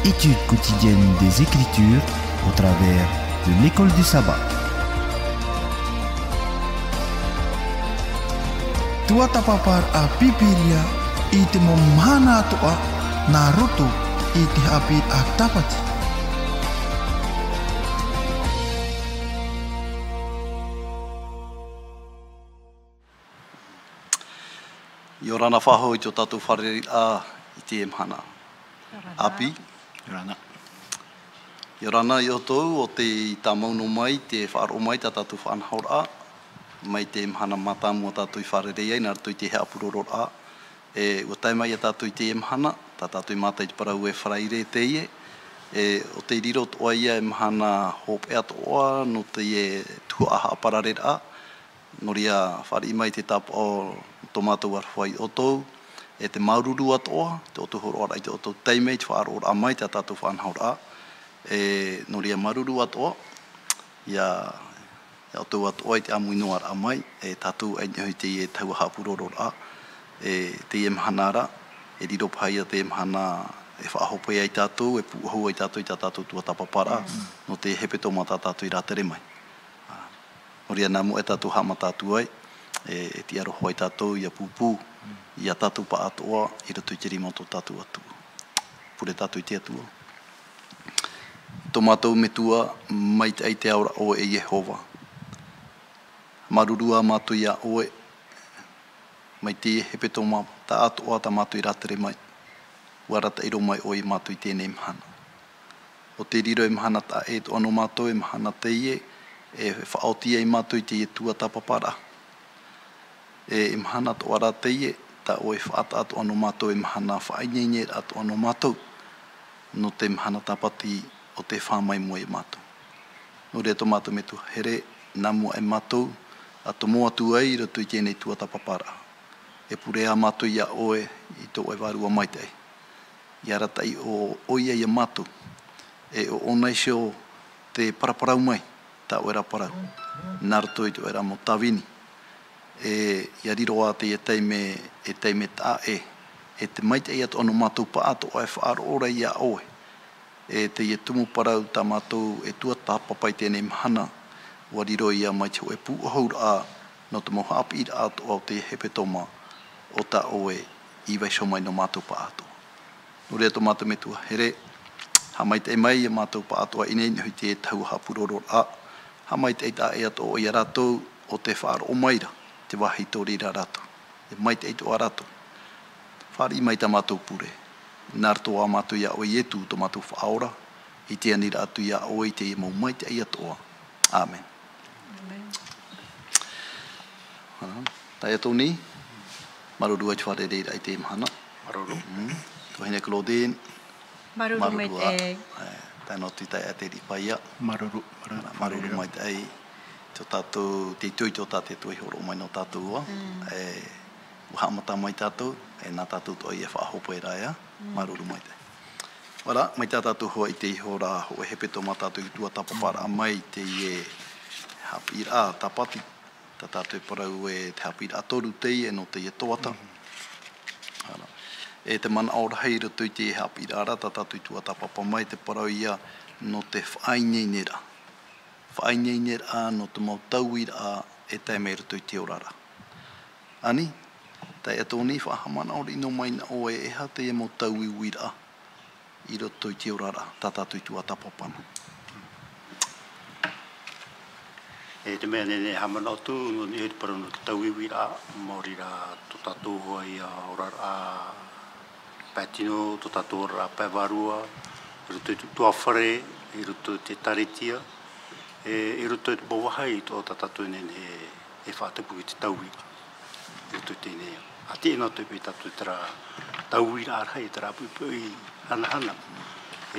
Étude quotidienne des Écritures au travers de l'école du sabbat. Tua tapapar a pipiria i te momhana atoa na roto i te hapi a tapati. Yo rana whaho i tō tātou whareri a i te emhana. Api. Rana. Yo rana i o tōu o te i tā mauno mai, te whaaro mai tā tātou whanhaur a. Mai te emhana matamu o tātou i whareri ai, nā rato i te hea puroror a. Ua tai mai a tātou i te emhana, tā tātou i mātai te parau e wharaire te ie. O te riro toa ia emhana hope ea toa, no te e tua aha parare a. Noria whari mai te tapa o tomato arwhai o tōu, te maururu atoa, te o tuhoro ara i te o tōu teimei, te whaaro ora mai, te tātou whanhaur a. Noria maruru atoa, ia o tōu atoa i te amuino ara mai, tātou ai nihoi te e tau hapuroro a, te emhanara, riro pai a te emhana e whaahopai ai tātou, e puuhou ai tātou i tā tātou tua tapapara, no te hepeto mā tā tātou i rātere mai. Noria nā mo e tātou hama tātou ai, e ti aroho ai tātou i a pūpū, i a tātou pa atoa, i rato i te rima tō tātou atua. Pure tātou i te atua. Tō mātou me tua, mai te ai te aura o e Jehova. Marurua mātou i a oe, mai te hepe tō mā, tā atoa tā mātou i rātere mai. Warata iro mai o i mātou i tēnei mhana. O te riro e mhana tā e tō ano mātou e mhana te ie, e whaotia i mātou i te ie tua tapapara. E mhana to ara te ie, ta o e whaata ato ano mātou e mhana whainenge ato ano mātou, no te mhana tapati o te whamai mua e mātou. No rea to mātou me tu here, nā mua e mātou, ato mua tu ai, rato i tēnei tua tapapara. E purea mātou ia oe, i tō e warua maitei. Ia ratai o oia ia mātou, e o onaisio te paraparau mai, ta o era parau. Nā rato i tō era mo tawini. Ia riro a te e teime tā e te maite ia to anu mātou pa ato o e whaaro ora ia oe. Te ia tumu parau tā mātou e tua tāpapai tēnei mhana, ua riro ia mai te o e pūhour a no te moha api ira ato o te hepe toma o tā oe i waiso mai no mātou pa ato. No rea to mātou me tua here, ha mai te mai e mātou pa ato a inei hui te e tau hapuroror a, ha mai te eita e ato o ia ratou o te whaaro o maira. Te wahi tōri rā rato. E mai te eito a rato. Whari mai tā mātou pure. Nār tō a mātou ia o i etu tō mātou whaora. I te anira atu ia o i te i mau mai te ia toa. Amen. Tai atou ni. Maruru ai te whare reira i te imhana. Maruru. Ko hine Claudine. Maruru mai te. Tai noti tai a te ripaia. Maruru. Maruru mai te ai. Tō tātou, te tui tō tātou tui horo mai no tātou ua. Uhamata mai tātou, nā tātou tō i e whaahopo e rāia, maruru mai te. Wara, mai tā tātou hoa i te ihora ho e hepe tō mā tātou i tua tapapara mai te i e hapira tapati. Tā tātou e parau e te hapira toru te i e no te i e toata. E te mana aura hei rato i te i hapira ara, tā tātou i tua tapapa mai te parau ia no te whaineinera. Whaineinera a no te mau tauira a e tai mei rato i te orara. Ani, tai atoni whahamana ori no mai na o e ha te e mau tauira a i rato i te orara, tā tātou i tua tapapana. E te mea nene hamana atu, no ni hei parano ki tauira a, maori rā tō tātou hoa i a orara a Patino, tō tātou orara a Paiwarua, i rato i tua whare, i rato i te taritia, i roto i te bawahai tō tātou nene e whātapu i te tauira. I roto i tēnei. A te ena tō i tātou i tera tauira arhai, i tera pui hana,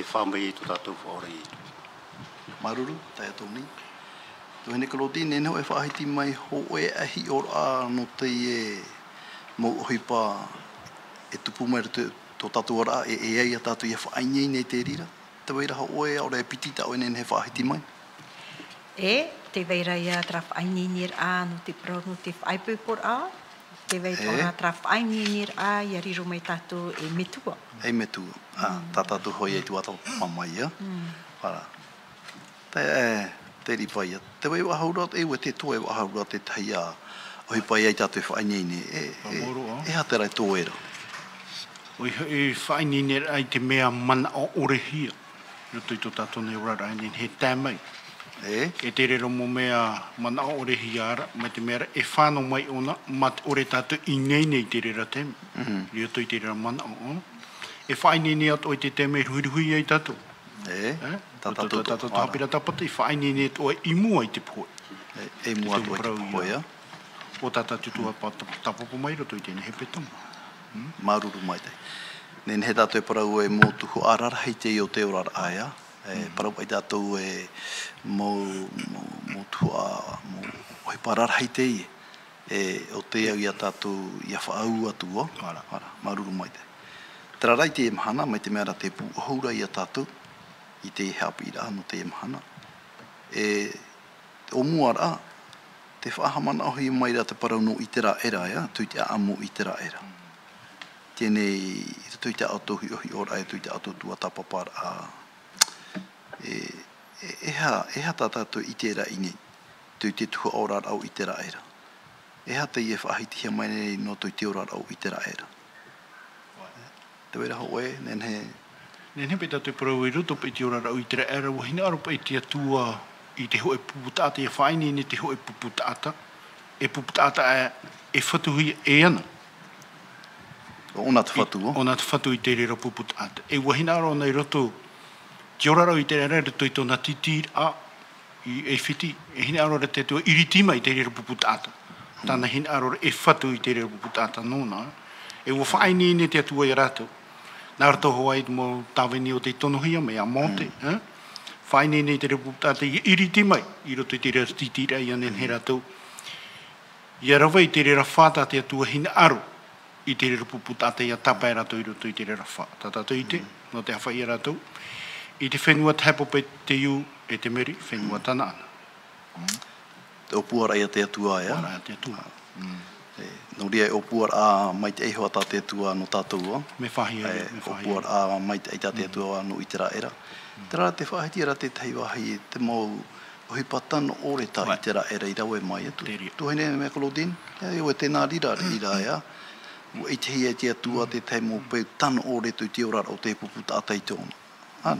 e whāmai i tō tātou whaore i tō. Maruru, tai atou ni. Tō hene Claudine, nene ho e whaahiti mai ho e ahi ora no te e mau ohipa e tupu mai rato tō tātou ora e ei a tātou i a whaainei nei te rira. Te weira ho oe, ora e pitita o nene he whaahiti mai. Te veira ia tra whainenir a no te prono te whaipupor a. Te wei ora tra whaingi nir a ia riru mai tātou e metua. E metua. Tā tātou hoi e tu ata pamai ia. Para. Te ripai ia. Te wei wahaurat e ue te toe wahaurat te tai a oi pai ai tātou whaingi ni. E haterai tō era. Oi whaingi ni ai te mea mana o orehia. Roto i tō tātou nei ora ni he tāmai. E te rero mo mea mana o orehia ara, mai te mea e whāno mai ona, mat ore tātou i nei te rera tēm. Roto i te rera mana o ona. E whaingi ni atu oi te tēmei ruiruhi ai tātou. Tātou tāpira tapata i whaingi ni atu oi i mua i te poe. E mua atu ai te poe, ia. O tātou tutua tapopo mai roto i tēnei he petama. Maruru mai te. Nen he tātou e parau e mō tuhu arara hei te i o te orara aia. Parau ai tātou e mō tuhu a oi parara hei te i. O te au ia tātou ia whaau atu o. Maruru mai te. Tera rai te e mahana, mai te mea ra te pū haura ia tātou. I te hapira no te e mahana. O muara, te whahamana ahi mai ra te parau no i te ra era, ia. Tui te amo i te ra era. Tēnei, tui te autohi ohi ora e tui te autotua tapapar a eha tātātou i te ra inei, tui te tuhu aurara au i te ra era. Eha te ie whaahitihia mai nei no tui te aurara au i te ra era. Te wera hoe, nen he... Nen he peta te parau i roto pe te aurara au i te ra era, wahina aro pe te atua i te hoe puputata, e whaini ni te hoe puputata, e puputata e whatuhi e ana. Ona te whatu o? Ona te whatu i te rera puputata. E wahina aro nei roto, te orarau i te rera roto i tōna titir a i e whiti. E hina aro te tua iritima i te rera puputata. Tāna hina aro e whatu i te rera puputata nōna. E ua whaini ne te atua i rato. Nā rato hoai mo tāweni o te tonohia me a mote. Whaini ne te rera puputata i iritima i roto i te rera titira i anen he rato. I arawa i te rera whata te atua hina aro. I te rera puputata ia tapa e rato i roto i te rera wha. Tātātou i te, no te hawha i rato. I te whenua tapo pe te iu e te meri, whenua tana ana. Te opuara ia te atua, ia? Opuara ia te atua. Nō ria e opuara a mai te eihoa tā te atua no tātou o. Me whahi ai. Opuara a mai te eita te atua no i te ra era. Te ra te whahiti ara te teiwahi te mau ohi patano ore tā i te ra era i rau e mai atu. Tuhene me Claudine, ia e tēnā rira ia. I te hia te atua te teimo pe tano ore tu te orara o te puputata i tōna.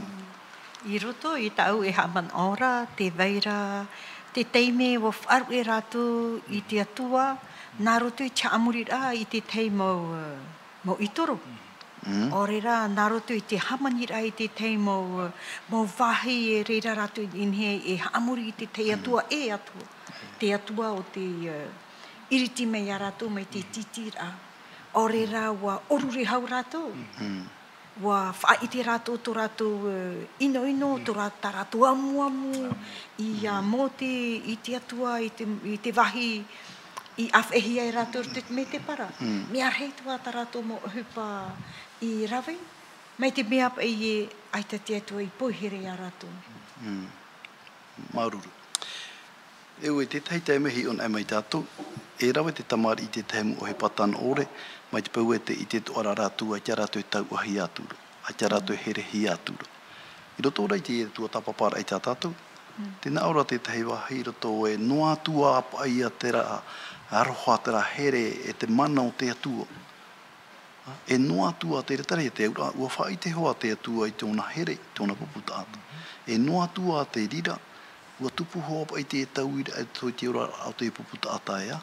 I roto i tau e haman ora, te veira, te teime o wharu e ratu i te atua, nā roto i te amurira i te teimo mo itoro. Ore rā, nā roto i te hamanira i te teimo mo wahi e reira ratu in he e amuri i te atua e atua. Te atua o te iritime i ratu mai te titira. Ore rā wa orure hau rātou. Wa whaiti rātou tō rātou ino, tō rātou amu. I mō i te atua, i te wahi, i awhehia i rātou me te para. Mea heitua tā rātou mo hupa i rawe. Mai te mea pa i e aita te atua i pohere a rātou. Maruru. Ewe te teitai mehi on e mai tātou. E rawe te tamari i te teimu o he patana ore. Mai te pau e te i te toara rātu a kia rātu e tau ahi ātura, a kia rātu e here hi ātura. I roto ora i te e tua tapapara i tā tātou, tēnā ora te tehi wahi roto e noa atua apa i a tera aroha tera here e te mana o te atua. E noa atua te retare e te aura, ua whai te hoa te atua i tōna here, tōna puputata. E noa atua te rira, ua tupu hoa apa i te tau i te ora au te puputata ea.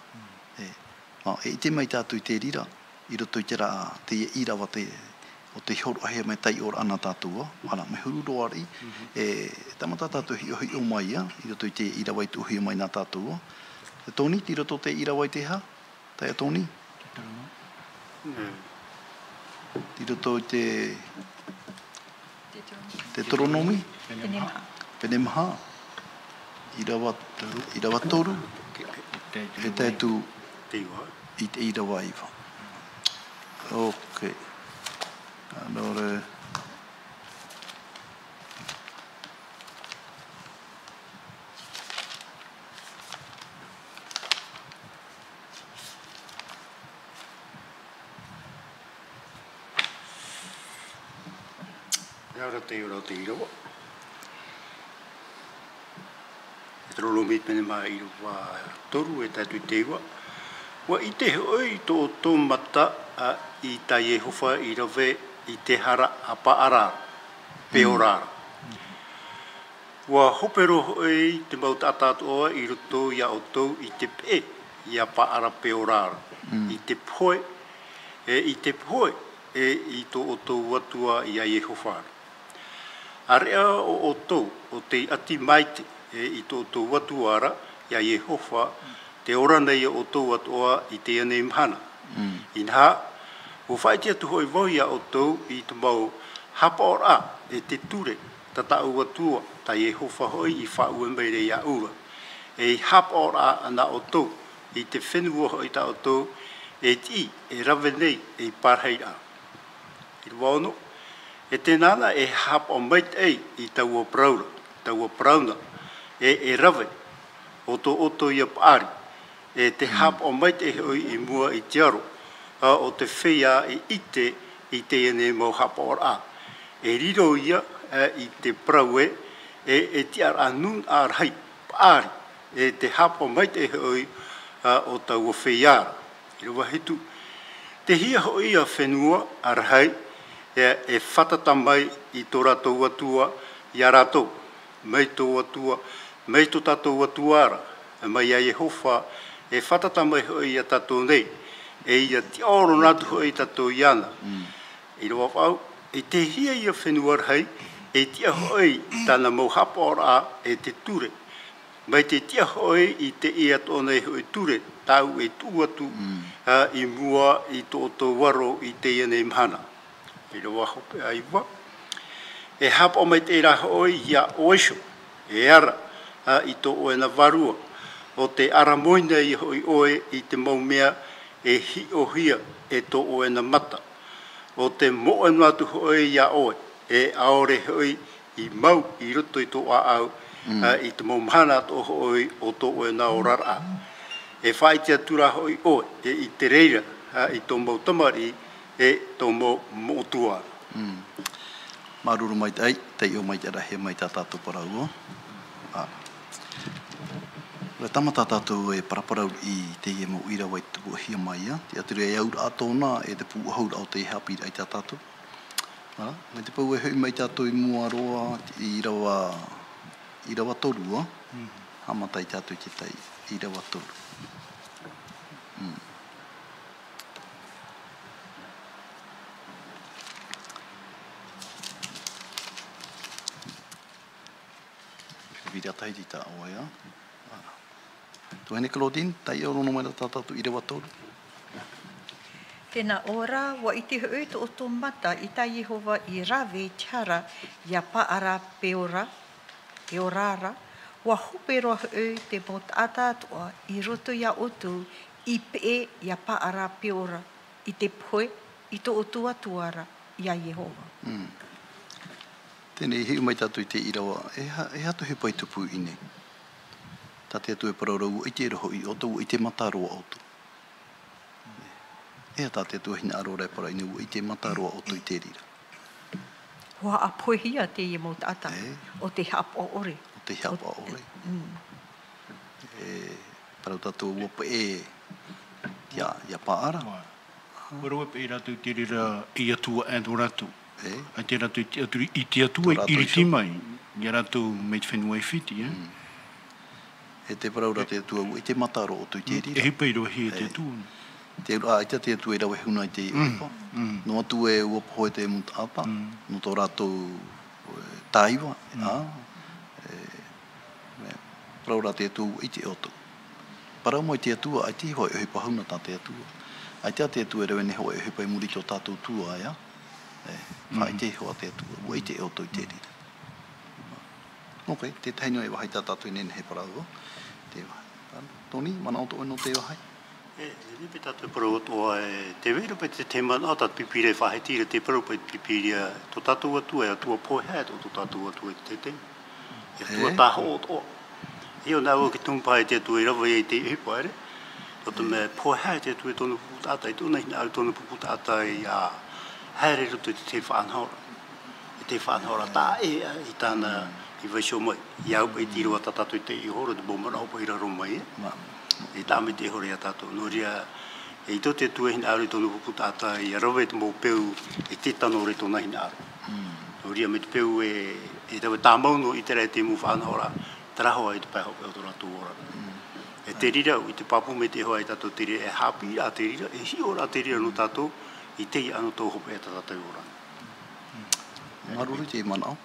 E te mai tātou i te rira, i roto i te rā te irawa o te horo ahea mai tai ora ana tātua. Hala, me huru roari, tamata tātou hi o mai ia, i roto i te irawa i tu hi mai nā tātua. Te Tony, i roto te irawa i te ha? Tai a Tony? I roto i te toronomi? Penemaha. Irawa toru. E tētu i te irawa iwa. Ok. Allora... Ora te ora te iro. E tro lo mit mene mai iro wa toru e tatu te wa. Wa I te hoi to tō mata I ta Yehova I rawe I te hara a paara peorara. Wa hopero hoi te mau tātātu oa I roto ia o tau I te pe ia paara peorara. I te poe I te poe I to o tau watua ia Yehova. Area o tau o te ati maite I to o tau watuara ia Yehova te ora nei o tau atua I te ane mhana. Inha, o whaitia tu hoi wauia o tau I te mau hapa ora te ture ta tau atua ta Yehova hoi I whaue meire ia ua. E hapa ora ana o tau I te whenua hoi ta o tau ti rawe nei parheira. I wano, te nana hapa o mait I tau o prauna, rawe o to oto ia paari. Te hapa o mait hoi I mua I tiaro, o te whea I te ene mau hapa ora. Riro ia I te praue, te ar anun ar hai paari. Te hapa o mait hoi o tau o whea. I rua hitu. Te hia hoi a whenua ar hai, whatata mai I tō rātou atua, ia rātou, mai tō atua, mai tō tātou atuara, mai a Yehova, whatata mai hoi a tātou nei, ia te oro nātu hoi tātou iana. I roa whau, te hia ia whenua ar hai, tia hoi tāna mau hapa ora te ture. Mai te tia hoi I te ia tōnei hoi ture, tau tuatu I mua I tō waro I te ianei mhana. I roa hope aiwa. Hapa o mai te ra hoi ia oisho, ara I tō oena varua. O te ara moina I hoi oe I te maumea hi o hia tō oena mata. O te moena atu hoi ia oe, aore hoi I mau I roto I tō au, I te maumhana tō hoi o tō oena o rara. Whaitia tura hoi oe, I te reira, I tō mau tamari, tō mau motua. Maruru mai tai, te o mai te rahe mai tā tātou paraua. Rea tamata tātou paraparau I te ia mo ira wai tuku hia mai ia. Te aturi e aura atona te pū haura au te hapi ai tā tātou. Mai te pau hui mai tātou I mua roa I rawa torua. Hamatai tātou ki tai I rawa toru. Vira tai di ta oa ia. Tuhene Claudine, tai o rono mai na tātou I rawa toru. Tēnā ora, wa I te hui to o tō mata I tā Yehova I rawe tiara ia paara peorara, wa hupe roa hui te mot atatua I roto ia otu I pe ia paara peora, I te poe, I to o tuatuara ia Yehova. Tēnei hiu mai tātou I te irawa, hatu he pai tupu I nei. Tā te atu pararau I te roho I otu, I te mataroa otu. Tā te atu hina aro rai para inu, I te mataroa otu I te rira. Wa a poe hia te ia mot ata, o te hapa o ore. O te hapa o ore. Parau tātou uopa ia paara. Warawa pe I rātou te rira I atua and o rātou. Ai te rātou I te atua I riti mai, I rātou mei te whenua I whiti. Te parau rā te atua I te mataro o tu I te rira. E hipa I roa hi te atua. Te atua I rawe huna I te upa. No atu uopa hoi te mutata, no tō rātou tāiwa. Parau rā te atua I te oto. Parau mai te atua, ai te hoi e hipa hauna tā te atua. Ai te atua e rawe ne hoi e hipa I muri ki o tātou tua, ia. Whai te hoa te atua, ua I te oto I te rira. Ok, te taino e wahai tā tātou I nene he parau. Tony, mana o tō no te wahai? Ni pe tātou parau toa te wera pe te temana o tātou pipire whahai tira te parau pe pipiria tō tātou atua e atua poe hea tō tātou atua I te te. E atua tāho o toa. Eo nā ua ki tūmpai te atua I rawa I te hipa ere. Tō me poe hea te atua I tōna puputata I tōna hina au tōna puputata I haere roto I te te whaanhaura. te whanhora tā i tāna i waisho mai. I au pai tiro a tatatu te i horo te bomana hopo i raro mai. I tāme te hore a tātou. Nō ria, i tō te tuahina aure tōnu pupu tāta i arawe te mō peu i te tano re tōna hina aro. Nō ria me te peu e tawe tā mauno i te rei te mū whanhora, tarahoa i te pai hopo e tō rātou ora. E te rira, i te papu me te hoa i tātou te rira, e hapi a te rira, e hi ora te rira no tātou, i te i ano tō hopo e tātou ora. Maruru te manao.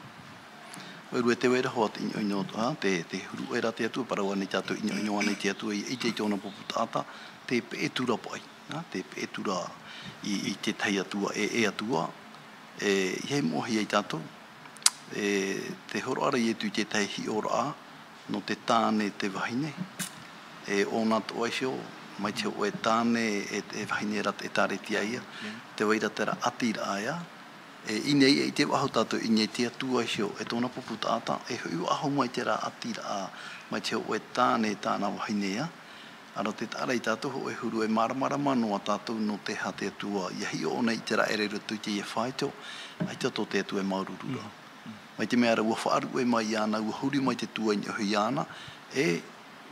Uru e te wera hoa te inyo te huru era te atua, paraua ni tātou inyo ana te atua i te tōna pupu tāta, te peetura pai, te peetura i te tai atua, e atua, hei mohi ai tātou, te horo ara i etu te tai hi ora a, no te tāne te wahine, o nā toa isio, mai te o e tāne e wahine rat e tāre tia ia, te waira tera atira aia, inei e te waho tātou inei te atua isio, e tōna pupu tāta, e hui aho mai te rā atira a, mai te o e tāne tāna wahine ia, ara te tāra i tātou ho e huru e maramara manoa tātou no te ha te atua, ia hi o nei te rā ere rutu te ia whaito, ai tātou te atua e maururura. Mai te mea ra ua whaaru e mai ana, ua huri mai te tua i hui ana,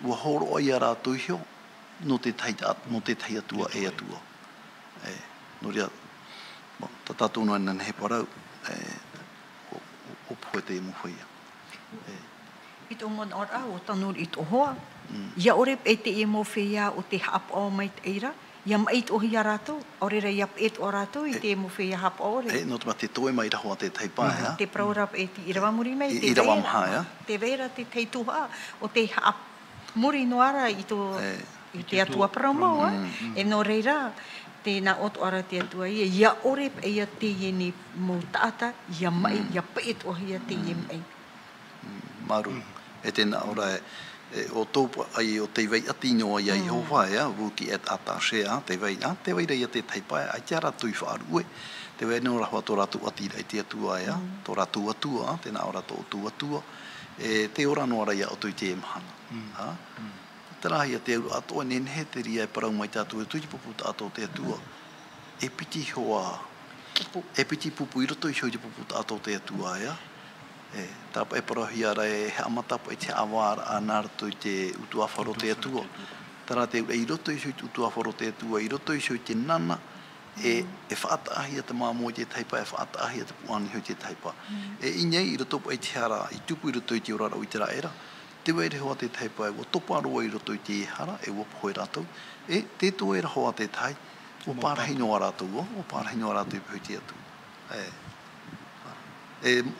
ua horo ai a rātou hio, no te tai atua e atua. No rea, ta tātou noa nan he parau, o poe te emu whaia. I tō mon ora, o tanur i tō hoa, ia orep e te emu whaia o te hap o mai te eira, ia mait o hia rātou, orera ia et o rātou i te emu whaia hap o ore. No te ma te toe mai rahoa te taipae, Te praurap e te irawamuri mai, te veira. Te veira te teituha, o te hap muri noara i te atua promo, e no reira, te nā oto ara te atua ia orep e ia te ieni mō tāta, ia mai, ia paet o hia te ieni ei. Maru, e tēnā ora o tōpa ai o te wei atino ai ai hōwhae, wuki et ata shea, te wei ia te taipae, ai te ratu i whaarue, te wei nō rahua tō ratu atira i te atua ia, tō ratu atua, tēnā ora tō tu atua, te ora no ara ia o tui te emhana. Tarahi a te auru atoa, nenhe te ria e parau mai tātou e tuiti pupu tātou te atua, e piti hoa, e piti pupu i roto i hoi te pupu tātou te atua ia, tāpa e parahi ara e he amatapa e te awara a nāratu i te utuawharo te atua. Tara te i roto i hoi te utuawharo te atua, i roto i hoi te nana, e whaatahia te māmo i te taipa, e whaatahia te puani hoi te taipa. Inei i roto e te hara, i tupu i roto i te orara o i te raera, te weire hoa te taipa e o topa roa i roto i te hara, e o poe rātou, te tō e hoa te tai, o pārahino a rātou, o pārahino a rātou i pui te atu.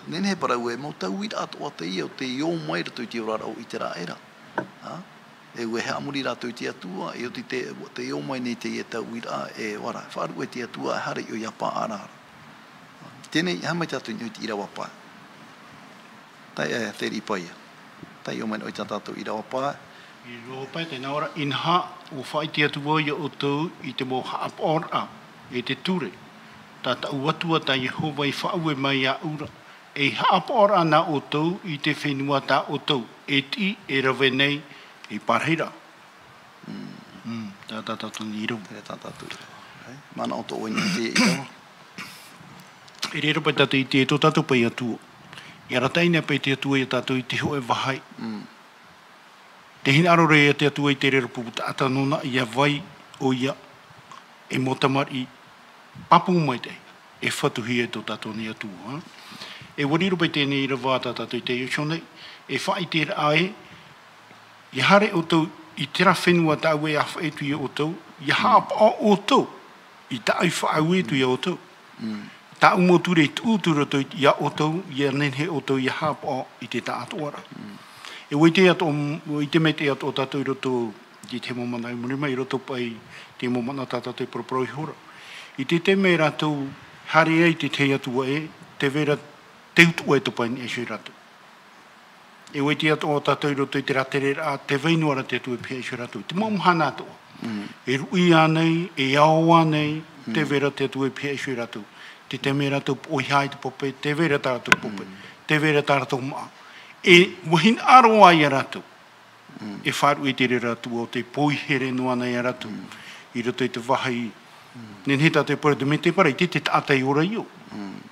Nene he parau e, mau tau i rātou a te ia, o te iō mai roto i te orara o i te raera. E ue he amuri rātou i te atua, e o te iō mai nei te ia tau i rā, e wara, whaaru e te atua, e hara i o ia pā arara. Tēnei, hamai tātou i te irawa pā. Tai e, te ripaia. Tai o mai oi tātou i rawa pā. I rawa pā, tēnā ora, inha o whai te atua i o tau i te mō haap ora, e te ture. Tāta uatua tā Jehova i whaue mai a ura. E haap ora nā o tau i te whenua tā o tau. E ti e rawe nei i parhira. Tā tātou ni rau. Tā tātou i rau. Mana o tō oini te i rau. E rera pai tātou i te tō tātou pai atua. I rataina pai te atua i tātou i te hoe wahai. Te hina aro rea te atua i te rera puputa atanona i a vai o ia e motamar i papu mai te, e whatuhi e tō tātou ni atua. E wariro pai tēnei i rawa tātou i te iusionei, e whai te ae, i hare o tau i tera whenua tāu e awha e tui o tau, i hapa o tau, i tāu whaau e tui o tau. Tāu mō ture i tūtura tau i a o tau, i a nenhe o tau i hapa i te tātuara. E wai te ato, i te mei te ato o tātou i roto, i te momana i murima, i roto pai te momana tātou i proproi hora. I te mei rātou, hare ei te te atua e, te vera te utua e tupaini e shui rātou. E wai te ato o tātou i roto i te ratere a te wainuara te atua e pia e shui rātou. Te maumhana atua. E rui anei, e ao anei, te vera te atua e pia e shui rātou. Te mei rātou oihai te pope, te vera tātou pope, te vera tātou maa. E wahin aroa i a rātou. E wharu e te re rātou o te poihere noa nei a rātou. I roto i te wahai, nen he tātou pora te me te para, i te tātai ora iu.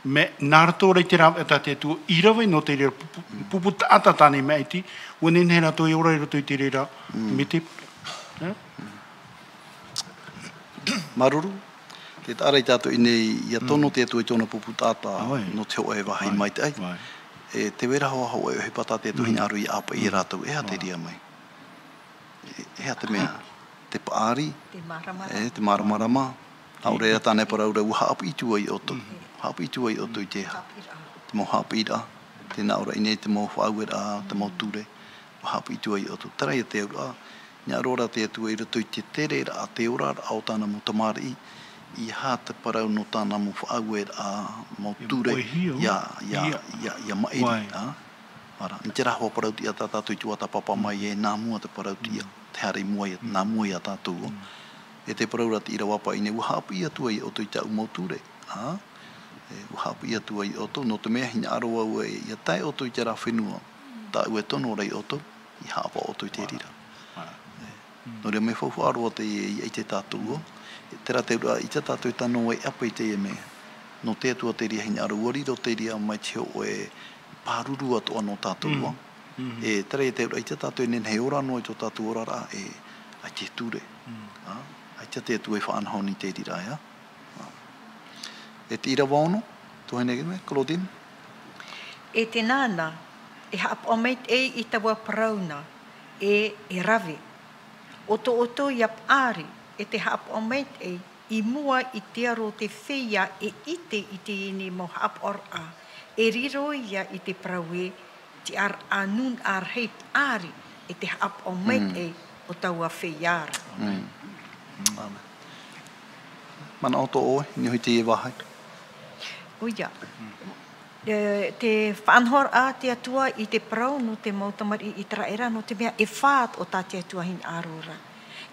Me nārato rei te rau e tā te atua, I rawe no te rera puputa ata tāne me iti, wane ne rato e ora i rato I te rera me te. Maruru, te tārai tātou I nei, ia tono te atua I tōna puputa ata no te hoa e wahai mai te ai. E te wera hoa hoa e he pata te atua hina aru I apa I rātou, ea te ria mai. Ea te mea, te paari, te maramarama, aure ea tāne paraura, ua haapu I tua I oto. Haapu I tua I oto I te ha. Te mo haapu I ra, te naura I nei te mo whauera, te mo ture, ua haapu I tua I oto. Tarai a te aura, nia rora te atua I rato I te tere ra a te ora au tāna mo tamari I ha te parau no tāna mo whauera, mo ture, ia maeri. Ara, in te rahua parauti a tātātou I tua ta papa mai e nā mua te parauti a te hare mua I nā mua I a tātou. E te paraura te ira wapa I ne uhapu I atua I oto I tau mauture. Uhapu I atua I oto, no te mea hina aroa ua e ia tai oto I te rā whenua. Tā ua tono rei oto, I hapa oto I te rira. No rea me whauwha aroa te I te tātou. Tera te ura I te tātou I tano e apa I te e mea. No te atua te ria hina aroa riro te ria mai te o e pāruru atoa no tātou. E tera te ura I te tātou nen he ora no I tō tātou ora rā e ai te ture. Ai te atua e whaanahoni te rira ea. E te ira waono, tuhene me, Claudine? E te nāna, e haap o meit e I tawa parauna, e rave. Oto I ap ari, e te haap o meit e, I mua I te aro te whia e ite I te ini mo haap or a. E riro ia I te praue, te ar anun ar heit ari, e te haap o meit e, o taua whiara. Mana o tō oe, ni hui te e wahai? Uia. Te whanhor a te atua I te parau no te mautamari I traera no te mea e whaat o tā te atua hin arora.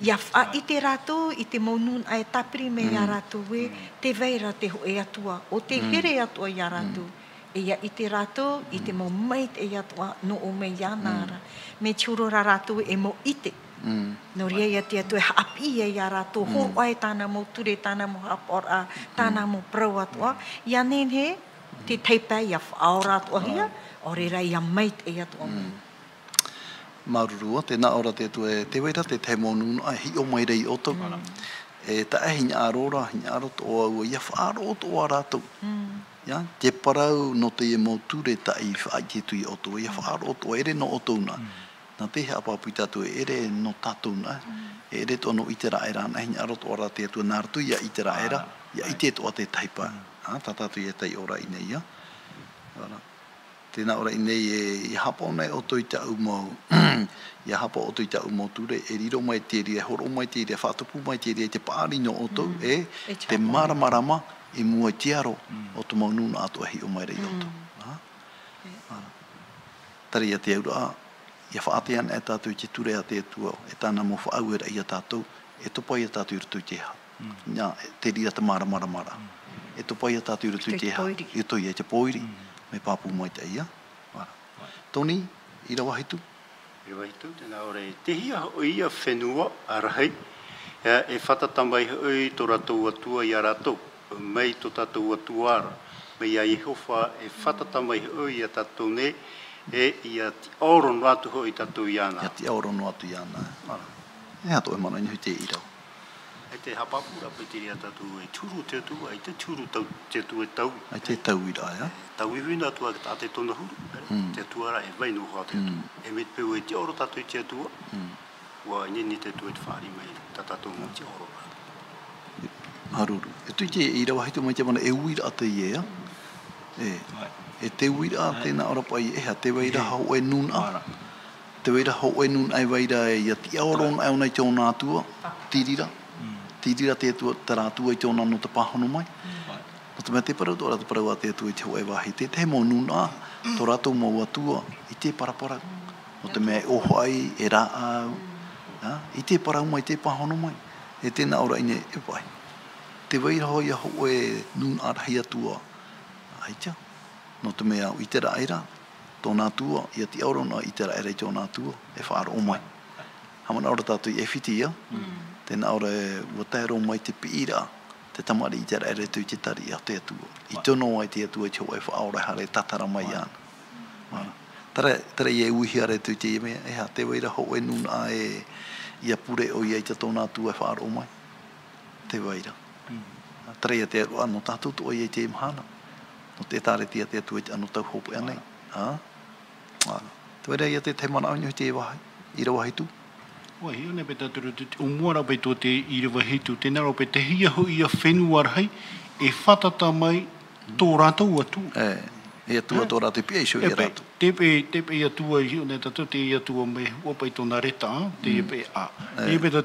Ia wha I te rātou I te maunun a e tapiri me ia rātou e te veira te ho e atua o te here atua ia rātou. E ia I te rātou I te mau mait e atua no o me ia nāra. Me tiurora rātou e mo ite. No ria ia te atu e haapi e ia rātou hoa e tāna mo ture, tāna mo hapora, tāna mo prau atua. Ia nen he, te teipa ia whaora atua hia, o reira ia mait e atua mo. Marurua, te nā ora te atu e te weira te te monunu, ai hi o mai rei oto. E ta e hinya arora, hinya aroto o au, ia whaaroto o a rātou. Te parau no te e mo ture ta I whaai te tui oto, ia whaaroto ere no oto una. Nā te hea papu I tātou e ere no tātou na, e ere tono I te raera, nā hinya aroto ora te atua nā ratu ia I te raera, ia I te toa te taipa. Tā tātou I tai ora I nei ia. Tēnā ora I nei e hapa o nei oto I te au mau, ia hapa oto I te au mau ture, e riro mai te ria, horo mai te ria, whātupu mai te ria, te pāri no oto, e te maramarama e mua te aro o tu mau nuna ato ahi o mai rei oto. Tari a te aura ia whaatean e tātou I te ture a te atua, e tāna mo whaauera I a tātou, e topai a tātou I rutu I te ha. Nā, te rira te mara. E topai a tātou I rutu I te ha. I toi e te poiri, me pāpū mai te ia. Tony, I rawahitu? I rawahitu, tēnā ore, te hia o ia whenua arahei, e whatatamai hoi tō ratou atua I a ratou, mei tō tātou atuara, mei a Jehova e whatatamai hoi a tātou ne, e ia ti aoro no atu hoi tātou iana. Ia ti aoro no atu iana. E hato e mana inu te irau. E te hapapura pe te ria tātou e tūru te atua, e te tūru te atua e tau. E te tau ira, ia. Tau i wina atua ki tāte tona huru. Te atua ra e vai no hoa te atua. E me te peu e te aoro tātou I te atua. Ua nini te atua e te whaari mai, tā tātou mo te aoro. Haruru. E tui te ira wahitu mai te mana e uira ata I ea. E te uira tēnā ora pai eha, te weira hau e nuna. Te weira hau e nuna ai weira e ia ti aoron au nei tōna atua, tirira. Tirira te atua, te rātua I tōna no te pahono mai. No te mea te parau, tōra te parau a te atua I te hoa e wahi. Te mo nuna, tō rātou mau atua, I te parapara. No te mea oho ai, e rā au. I te parau mai, te pahono mai. E tēnā ora ine e vai. Te weira hoi a hau e nuna arahi atua. Aitia. No te mea I te raera, tōna atua, ia ti aurona I te raera I tōna atua, e whaaro o mai. Hamana ora tātou I e whiti ia, tēnā ora e ua tēro mai te pira, te te tamari I te ere tu te tari a te atua. I tono ai te atua te oe whaore hare tatara mai ana. Tara I e uhi are tu te mea, e ha te weira ho e nuna e ia pure o ia I te tona atua e whaaro mai. Te weira. Tara ia te aru ano tātou to o ia te imhana. No te tare tia te atua te ano tau hopo anei. Te weira ia te mana au nyo te wahai. Ira wahai tu. Wa hi ona peta turu te umora pe to te ira wahitu te naro pe te hia ho ia whenua rahai e whatata mai tō rātou atu. E atua tō rātou pia iso I rātou. Te pe I atua I ona tato te I atua me wapai tōna reta, te pe a. E peta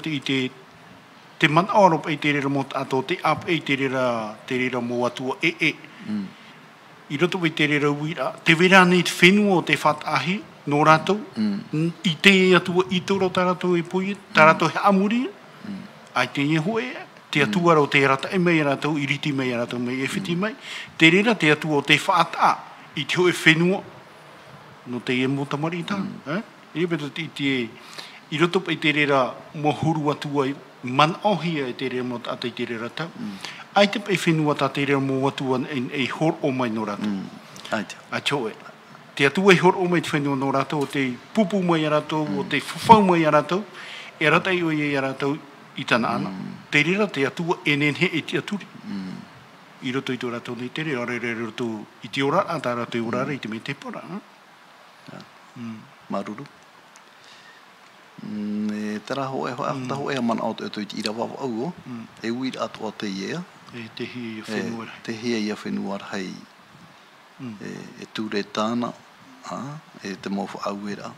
te man aro pe te rera mot ato, te ap e te rera mo atua I roto pe te rera uira, te vera nei te whenua o te whatahi, no rātou, I te atua I tōro tā rātou e pui, tā rātou he amuri, ai te ie hoe, te atua rau te rata e mei rātou, I riti mei rātou mei e whiti mei, te rera te atua o te whaata, I te hoe whenua, no te ie motamari I tāna. I peta I roto pe te rera mohuru atua man ohia e te rera mot ata I te rera tau. Ai te pe whenua tā te rera mo atua e hor o mai no rātou. A choe. Te atua I hor o mai te whenua no rātou, o te pupu mai a rātou, o te whawhau mai a rātou, e rata I oe a rātou I tana ana. Te rera te atua e nenhe e te aturi. I roto I tō rātou nei te rera, re roto I te ora, a tā rātou I orara I te me te pora. Maruru. Tera ho e man out e tui ira wawa au o, e uira atu o te iea. Te hia ia whenua. Te hia ia whenua hei. E tūre tāna, e te mawha auera.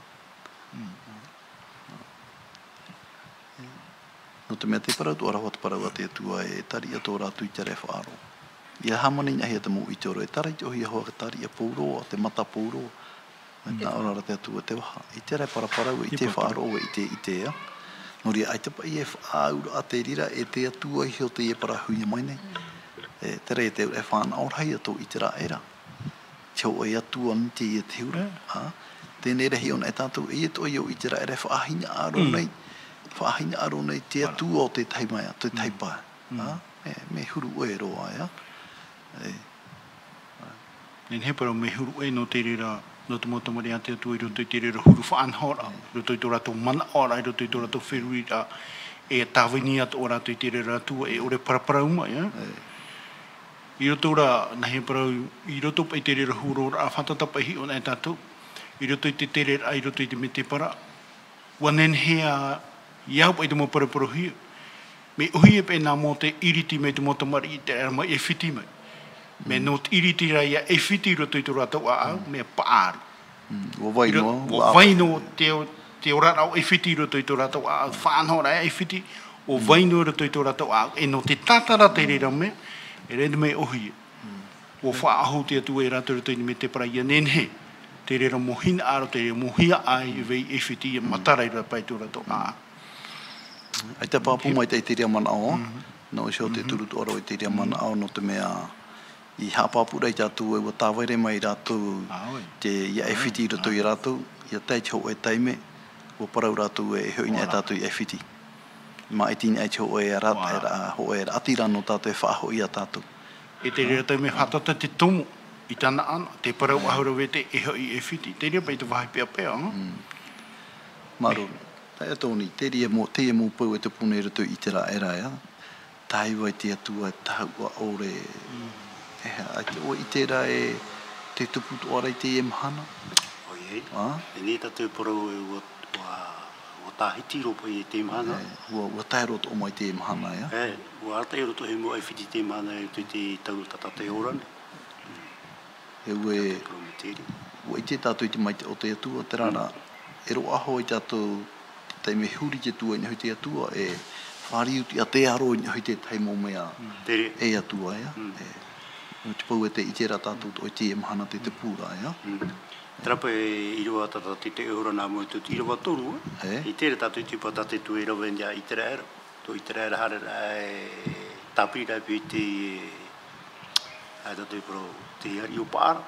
No te mea te parau tu ara hota parau a te atua e tari a tō rātu I te re whaaro. Ia hamani ngai hea te mō I te oro e tari o hia hoa tari a pōro, te mata pōro. Nā ora te atua te waha. I te re paraparau I te whaaro I te ea. No ria ai te pa I e whaaura a te rira e te atua I heo te e parahuia mai nei. Te re te e whāna orhai ato I te rā era. Teo e atua ni te I e te ura. Tēnei rehi ona e tātou e to I o I te rā ere whaahina aro nei. Whaahina aro nei te atua o te taimaia, te taipae. Me huru oe roa ea. Nen he para me huru e no te rira no te motamari a te atua I roto I te rira huru whaanhora. Roto I tō rātou mana ora, I roto I tō rātou wherui e tāwini ato o rātou I te rira atua e ore paraparau mai. I roto ora, nahi parau, I roto pa I te rira huru ora a whatata hi ona e tātou. I roto I te te rira, I roto I te me te para. Wanen hea iau pa I te mo paraparu hia. Me uhi e pe nā mō te iriti me te motamari I te era mai e whiti mai. Me no te iriti rai e whiti roto I tō rātou a au, me paaru. Wa waino. Wa waino te ora au e whiti roto I tō rātou a au, whaanhora e whiti, o waino roto I tō rātou a au, e no te tatara te rira me, e reda me uhi. O whaahu te atua e rātou roto I me te para ia nenhe, te rira mohina aro, te rira mohia ai e wei e whiti e matarai ra pai tō rātou a au. Ai te pāpū mai te rea mana ao, no i seo te turutu aro I te rea mana ao, no te mea I hapāpū rei tātou e wa tāwaire mai rātou te ia e whiti rato I rātou, ia tei te ho e teime, wa parau rātou e hoina e tātou e whiti. Ma e tini ai te ho e rata, ho e atira no tātou e whaaho I a tātou. E te rea tau me hatata te tomu I tāna ana, te parau ahura wete e hoi e whiti, te rea pai te wahi pia pia. Maruru. Tai atoni, te rea mō pau e te pune rato I te rā era ea. Tai wai te atua tahua ore. O I te rā e te tuputu ora I te e mahana. Oi, e ni tātou porau e o tāhiti ropo I te mahana. Ua tai roto o mai te e mahana ea. Ua artai roto he mo e whiti te mahana e te tau tata te orane. E ue, ua I te tātou I te mai o te atua, te rāna, e ro aho I tātou te me huri te tua I te atua, e whāri uti a te aro I te taimo mea e atua ea. Te pau e te I te rā tātou o te e mahana te te pūra ea. Trapa e iroa tata te eura nā mo tu iroa toru. I tere tātou I te pata te tu ero vendia I te rāera. To I te rāera hare e tāpiri rai pi te ai tātou I pro te iari o pāra.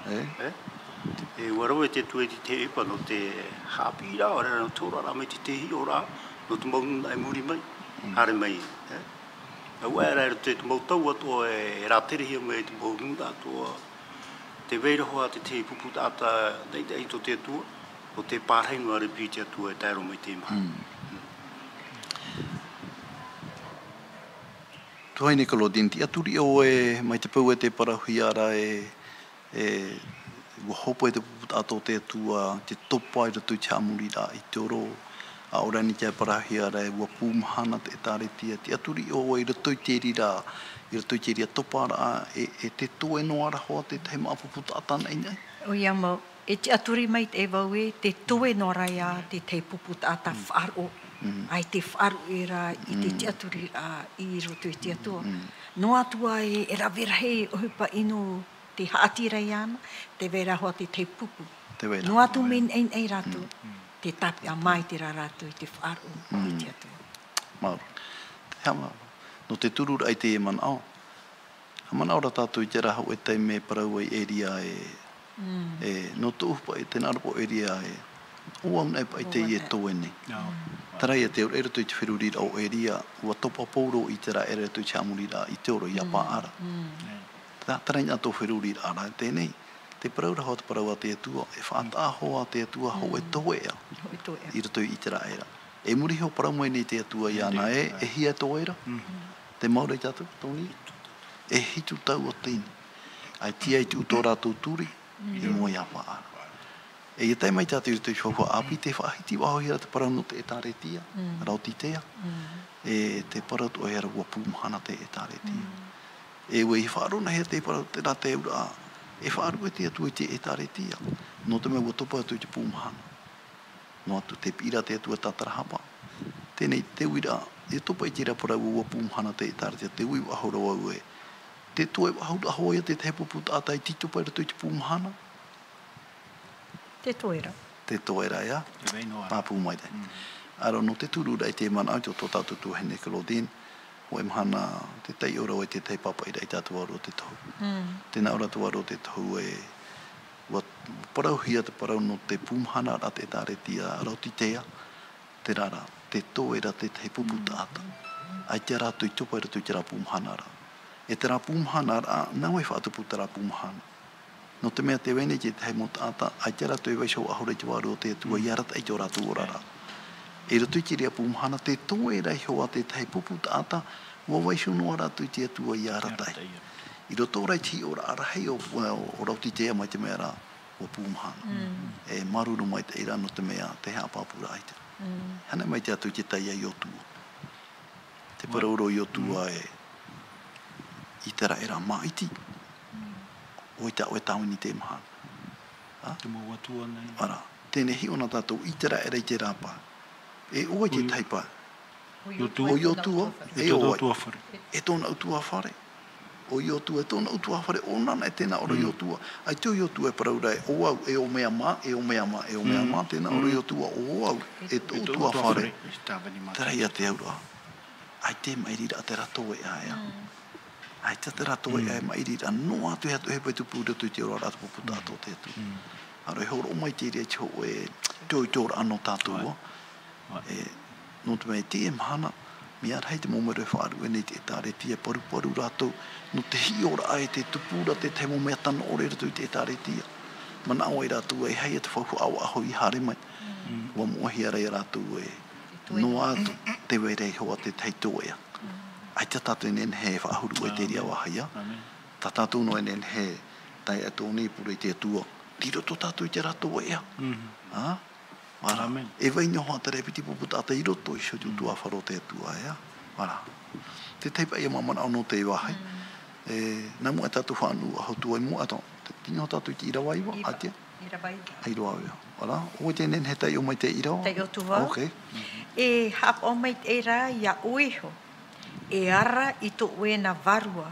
E warawe te tue te ipa no te hapi rā, ora no tōra rā mai te hi o rā, no te maunga e muri mai, hare mai. Au era te mau tau atua e rātere hia me te mau nuna atua. Te veira hoa te pupu tata nei to te atua. O te pārheinu are pīti atua e tairo mai te maha. Tuhai Nicolodin, ti aturi o e mai te pau e te parahui ara ua hopo e te puputa ato te atua, te topa i rato i te amuri rā i te oro, a orani kia parahui ara e ua pūmahana te tāretia, te aturi o e rato i te rira, i rato i te rira topa ara e te toe no ara hoa te te maa puputa atana i nei? O ia mau, e te aturi mai te wau e, te toe no raya te te puputa ata whaaro. Ai te whaaro e rā i te aturi i roto i te atua. No atua e rawerahe o hupa ino te haatirai ana, te vera hoa te te pupu. No atu min ei ratu, te tapi a mai te rā ratu i te whaaro i te atua. Mauro, te hama, no te turura ai te e manao. Ha manao ra tātou i te rahau e tei me parau ai eria no te upa e te narapo eria ua unai pa i te i e tō nei. Tarai e te ora erato i te whirurira o eria, ua topa pōro i te ra erato i te amurira i te oro i a pā ara. Tarai nga tō whirurira ara e tēnei, te paraura hoa te parau a te atua, e whaata hoa te atua ho e tō ea, i rato i te ra era. E muri ho parau mai nei te atua i ana e hia tō era, te maura i tatu, tōni, e hitu tau o tēni. Ai tia i te uto rātou turi, i mua i a pā ara. E ia tai mai tātou i te whauhua api, te whaahiti waho hira te parau no te e tāretia, rauti tea, e te parau to e hera ua pūmahana te e tāretia. E ue i whaarona hea te parau te rā te ura, e whaaru e te atu i te e tāretia, no te mea ua topa atu i te pūmahana. No atu te pira te atu e tātarahapa. Tēnei te uira, e topa i te ra parau ua pūmahana te e tāretia, te ui wahora wau e. Te toe wahora hoa te te puputa ata i titopa i rato i te pūmahana. Te toera. Te toera, ia. Pāpū mai te. Aro no te turura i te mana au te o tō tātou tuhe Nicolodin, o e mahana te tei ora o te tei papa i rei tātou aro te tohu. Tēnā ora tu aro te tohu e ua parau hia te parau no te pūmahana ra te tāretia rauti tea, te rara, te toera te tei puputa ata. Ai te rātu i tupa i rato i te rā pūmahana ra. E te rā pūmahana ra, nau e whaatupu te rā pūmahana. No te mea te wene ki te hei mo tāta, ai te ratu e waisho ahore te waru o te atua i arata i te ratu orara. E rato i te rea pūmahana, te toe rei hoa te hei pupu tāta, ua waisho no aratu i te atua i arata i. I roto rei ti ora arahei o rauti tea mai te mea rā o pūmahana. E maruru mai te ira no te mea te hea pāpura ai te. Hana mai te atu i te taia i o tua. Te parauro i o tua i te ra era maiti. O i o e tawini te mahana. Te mau atua nei. Ara, tēnei hi ona tātou i te ra era i te rāpā. E oa i te taipa. O i o tua, e oa. E tōna utua whare. O i o tua, e tōna utua whare. O nana e tēnā ora i o tua. Ai te o i o tua e paraura e o au, e o mea mā, e o mea mā, e o mea mā. Tēnā ora i o tua, o au, e tō utua whare. Tera ia te aura. Ai te mairira a te rato e aia. Ai te rato e ai mairira, no atu hea tu hepai tu pūra tu te ora rata puputa ato te atu. Aro e horo o mai te rea te ho e tōi tōra anō tātua. No te mei te e mahana, mi ar hei te momeru e whaaru e nei te tāretia paru rato, no te hi ora ai te tupura te te momea tana ore rato i te tāretia. Mana o e rato e hei e te whauhu awa aho i hare mai. Wa mua hi arei rato e no atu te were hoa te tei tōea. Ai te tātou enen he whaahuru e te ria wahia. Tā tātou no enen he tai ato nei pura i te atua. Tiro tō tātou i te rato ea. Wara. E vai nyo hoa te repiti puputa ata i roto i shotu tua wharo te atua ea. Wara. Te teipa ia mamana ono te wahai. Nā mua tātou whanu aho tua i mua ato. Te tino tātou i te irawa iwa. Atia. Irawa iwa. Irawa iwa. Wara. O te enen he tai o mai te irawa. Tai o tuwa. Ok. E hap o mai te ra ia uiho. E ara i to ue na varua,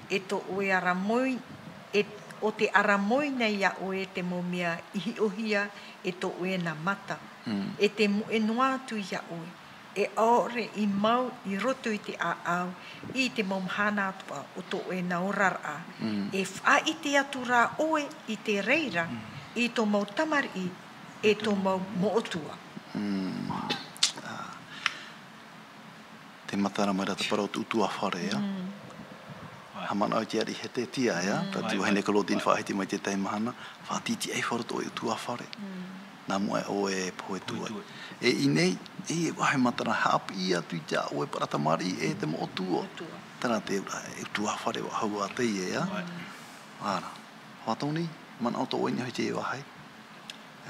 e to ue ara moi, o te ara moi nei a ue te momia ihi ohia, e to ue na mata. E te e noa atu i a ue, e aore i mau i roto i te au, i te momhana atua o to ue na orara. E wha i te atu rā oe i te reira, i to mau tamari, e to mau mootua. te matara mai rata para o tu tua whare, ia. Hamana o te ari he te tia, ia. Ta tu hene kalodin whaahiti mai te taimahana, whaatiti ei whara to i tua whare. Nā mua o e poe tua. E i nei, e wahe matara hapi ia tu i te o e paratamari e te mo o tua. Tana te ura, e tua whare wa hau a te ia. Ara, whatoni, mana o to oinga hoi te e wahai.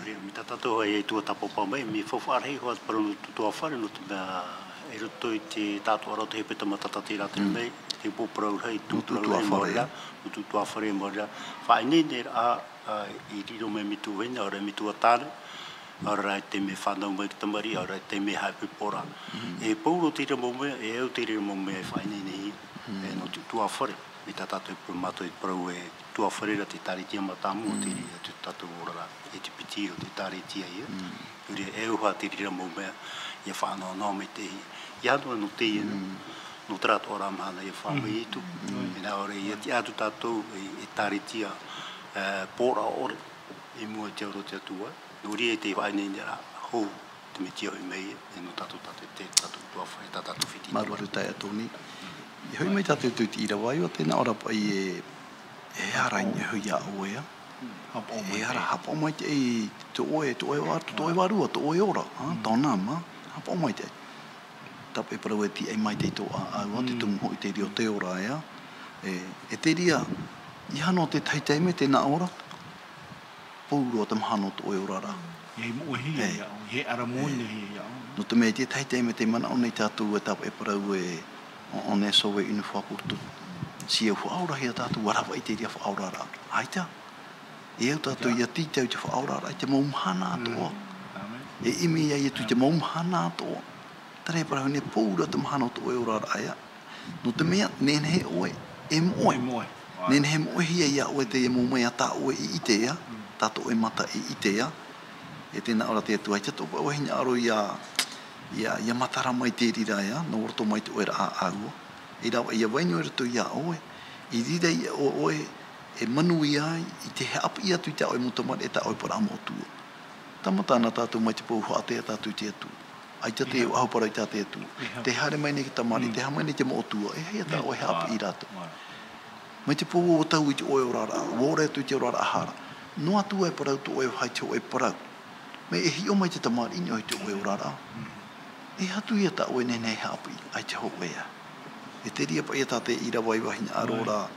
Mi tatato e tua tapopa mai, mi whawharei hoa parunu tua whare no te mea e roto i te tātua rata he peta matatati rata mai, te pōparau hei tūparau hei moria, tua whare moria. Whae nei nei a i riro me mitu wena, ora mitu a tāre, ora te me whanau mai ki tamari, ora te me hai pipora. E pauro tira mo mea, e au tira mo mea whae nei nei, e no tua whare. Mi tatato e mato i parau e tua whare ra te tari tia matamu, o tiri te tatu ora e te piti o te tari tia ia. Uri e uha tira mo mea, ia whanau nā me te hi. Ia anua no te ina, no trato ora mahana ia whanau i tu. E nā ora ia te atu tātou e tari tia pōra ore, e mua te aro te atua. Uri e te whae nei nera hou te me tia hoi mei, e no tātou te tātou tua whae, tātou whiti. Maruaru tai atoni. I hoi mai tātou tui te ira wai, o tēnā ora pai e ara i hoi a oea. E ara hapa mai te e te oe warua, te oe ora, tōna ma, hapa mai te. Tapa e parau e ti ei mai te tō a aua, te tumu hoi te rio te ora ea. E te ria, i hano te taiteime tēnā ora, pōuro o te mahano te oe ora ra. Ie mohi e au, ie ara moine e au. No te mea te taiteime te mana o nei tātou e tapa e parau e o ne soe inu whakurtu. Si e whaura hea tātou warawa i te ria whaura ra. Haita, e au tātou ia titau te whaura ra, i te maumhana atoa. E imi ia i tu te maumhana atoa. Tare parau ne pōura te mahano te oe ora ra ea. No te mea, nen he oe, e moe. Nen he moe hia ia oe te e mumea tā oe i ite ia, tātou e mata i ite ia. E tēnā ora te atua, i te topa oe hina aro ia matara mai te rira ia, no orto mai te oe ra a aua. I rawa ia waino e rato ia oe, i rira ia oe e manu ia i te he apa ia tu i te oe mutamari e ta oe para amo atua. Tamatana tātou mai te pou hoa te tātou te atua. Ai te te au para i tā te atua. Te hare mai ne ki tamari, te hamai ne te mo atua, e hea ta oe he apa i rato. Mai te pou o tau i te oe orara, wore tu i te orara ahara. No atua e parau tu oe hai te oe parau. Me e hio mai te tamari ni o te oe orara. E hatu ia ta oe nene he apa i, ai te ho ea. E te ria pa ia tā te ira wai wahina arora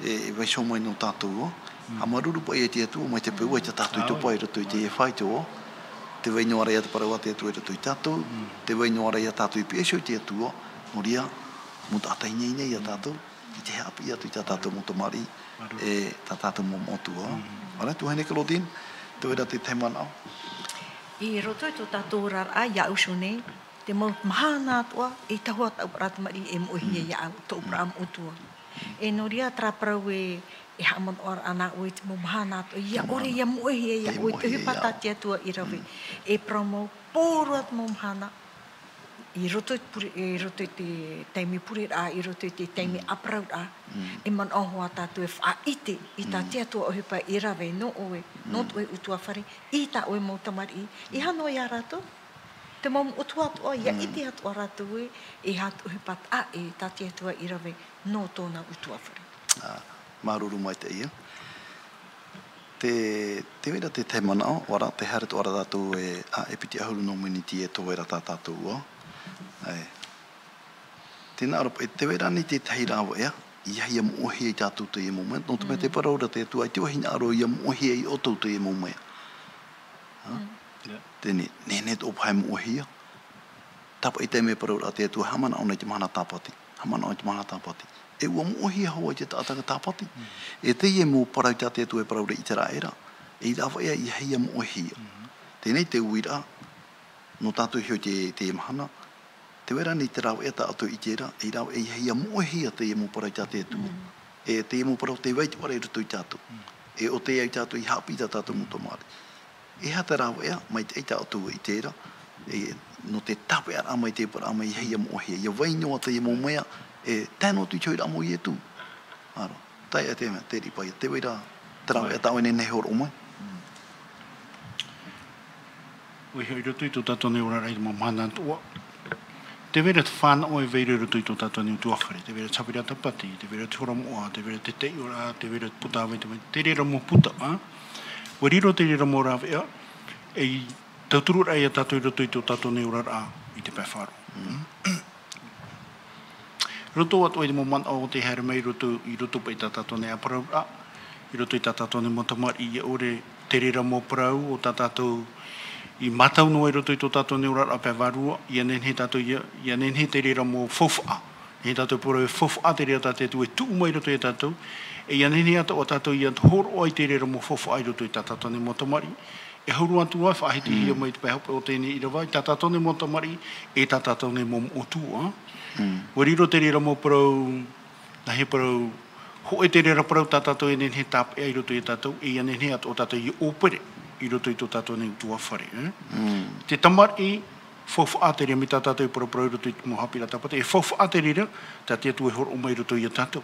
e vai so mai no tātou o. Ha maruru pa ia te atua mai te pēua i te tātou i tupai rato i te e whai te o. Te wai noara ia te parau a te atua i rato i tātou. Te wai noara ia tātou i piesho i te atua. Moria, mo tātai nei nei a tātou. I te hapi atu i tā tātou mo tamari e tā tātou mo motua. Ara, tu hene kalodin, te wera te teimana. I roto i tō tātou rara ia usune, te mau mahana atua, i tahua tau pratamari e mohi e iau, tō pram utua. E no ria traparau e hamon ora ana oi te mau mahana atua, ia ore ia mohi e iau, te hupata te atua i rawe. E promo pōru at mau mahana, i roto i te teimi puri rā, i roto i te teimi aprau rā, e man ohua tātou e whaite i tā te atua o hipa i rawe, no oe, no oe utua whare, i tā oe mau tamari, i hano i a rātou. Te mau utua atua, ia i te atua rātou e hatu hipat a e tā te atua i rawe, no tōna utua whare. Maruru mai te ia. Te wera te teimana o, wara, te hare tu ara tātou e piti ahuru no miniti e tō wera tā tātou o. Tēnā ora, te wera ni te tahi rāwa ea, ia ia mohi i tātou te e mumea. No te mea te paraura te atua, i te wahina aro ia mohi i o tau te e mumea. Tēne, nene tō pai mohi ia. Tapa i te mea paraura te atua, hamana ona i te mahana tāpati. Hamana ona i te mahana tāpati. E ua mohi hoa i te tātaka tāpati. E te ie mō parau tā te atua e paraura i te rāera. E i rāwa ea ia ia mohi ia. Tēnei te uira, no tātou hio te mahana, te wera ni te rau e ta atu i te ra, e rau e ia mohi a te e mo parau tā te atua. E te e mo parau te wait wara i rutu i tātou. E o te ai tātou i hapi tā tātou mutamari. E ha te rau ea, mai te eita atu i te ra, e no te tape ara mai te para mai ia mohi. Ia wainoa te e mo mea, e tēnō tu choira mo i e tu. Ara, tai a te mea, te ripai, te wera, te rau ea tau ene nehe oro mai. Ui hei rutu i tō tātou ne ora rei mo mana tua. te vera te whāna o e veire rutu i tō tātou ni utuawhare, te vera tapira tapati, te vera tura moa, te vera te te ora, te vera puta awai, te rera mo puta, wariro te rera mo rāwea, e tauturu rai a tātou i rutu i tō tātou ni urara i te pēwharo. Ruto atu e mo man o te haere mai rutu i rutu pa i tā tātou ni aparau a, i rutu i tā tātou ni motamari i ore te rera mo parau o tā tātou i matau no e roto i tō tātou ni urara pē warua, i anenhe tātou i anenhe te rera mō whowha. He tātou pura e whowha te rera tātou e tū mai roto i tātou, e anenhe ata o tātou i anta horo ai te rera mō whowha ai roto i tā tātou ni motamari. E hauru atu ai whahiti hia mai te pēhapa o tēnei i rawai, tā tātou ni motamari e tā tātou ni mō o tū. Wariro te rera mō parau, na he parau, ho e te rera parau tā tātou e anenhe tāpe ai roto i tātou, e anenhe ata o tātou i opere. I roto i tō tātou nei tua whare. Te tamari, whawha te rea mi tā tātou i paraparau i roto i mō hapira tapata, e whawha te rea, tā te atu e horo o mai roto i a tātou.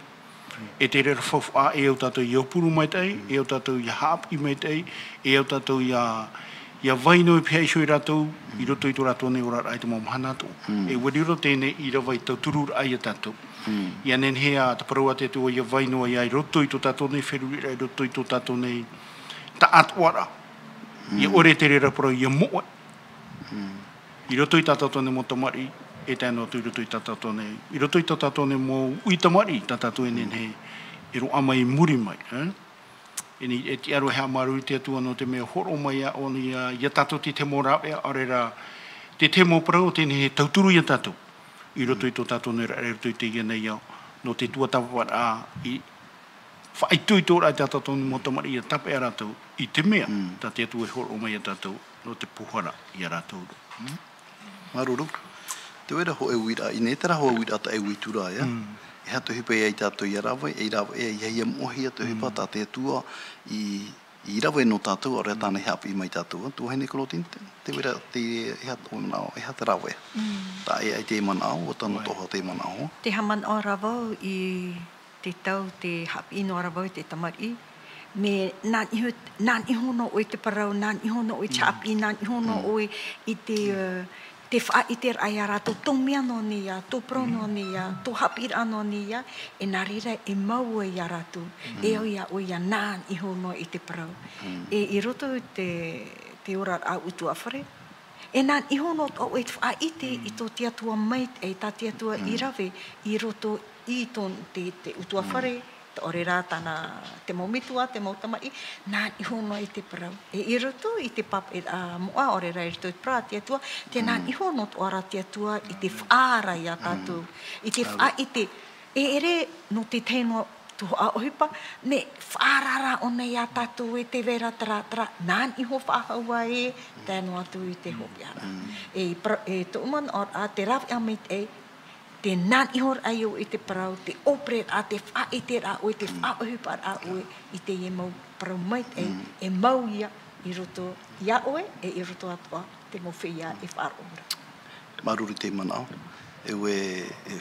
E te rea whawha e au tātou i au puru mai tei, e au tātou i hap i mai tei, e au tātou i a vaino i pia iso i rātou, i roto i tō rātou nei ora rai te mō mahanato. E wariro tēnei i rawai tau turur ai a tātou. I anen hea te parau a te tua i a vaino ai ai roto i tō tātou nei wheruri rai roto i tō tātou nei ta atwara. I ore te rera pro i a moe. I roto i tātou ne mo tamari, e tēnā tu i roto i tātou ne. I roto i tātou ne mo ui tamari, tātou e nenhe, e ro amai muri mai. E ti aro hea maru i te atua no te mea horo mai a o ni a tātou te temo rāwea, arera te temo parau tēne he tauturu i a tātou. I roto i tō tātou ne rai roto i te ia nei au, no te tuatawar a i whaitui tō rai tātou ni mo tamari i a tape a rātou i te mea, tā te atu e horo o mai a tātou no te puhara i a rātou. Maruru, te wera ho e wira, i netara ho e wira ata e witura, e hatu hipa i tātou i a rawai, e ia mohi atu hipa tā te atua i rawai no tātou, ora tāna hapi i mai tātou. Tū hei nekolo tinte, te wera te hatu nao, e hata rawai. Tā e te manao, o tāna toha te manao. Te haman o rawau i te tau te hapi ino rawau i te tamari, me nān iho no oi te parau, nān iho no oi chapi, nān iho no oi i te wha i te rai ara, tō tōmea no nia, tō prono nia, tō hapira no nia, e nā rira e mau e ara tu, e oi a nān iho no i te parau. E i roto te ora a utu awhare, e nān iho no tō oi te wha i tō te atua mai, e tā te atua i rawe, i roto i te utu awhare, ore rā tāna te momitua, te mautamai, nān iho no i te parau. E i roto i te pape moa, ore rā i roto i pra te atua, te nān iho no to ara te atua i te whaara i a tātou. I te wha i te, e ere no te teino tuho a ohipa, ne whaarara o nei a tātou e te vera tara, nān iho whahaua e, tēno atu i te hopiara. E to uman or a te rawi a meit e, te nān ihor ai o i te parau, te opret a te wha i te rā o i te wha ohupar a o i te e mau parau mait e mau ia i roto ia oe e i roto atua te mo whia e whaarora. Maruri te manao, e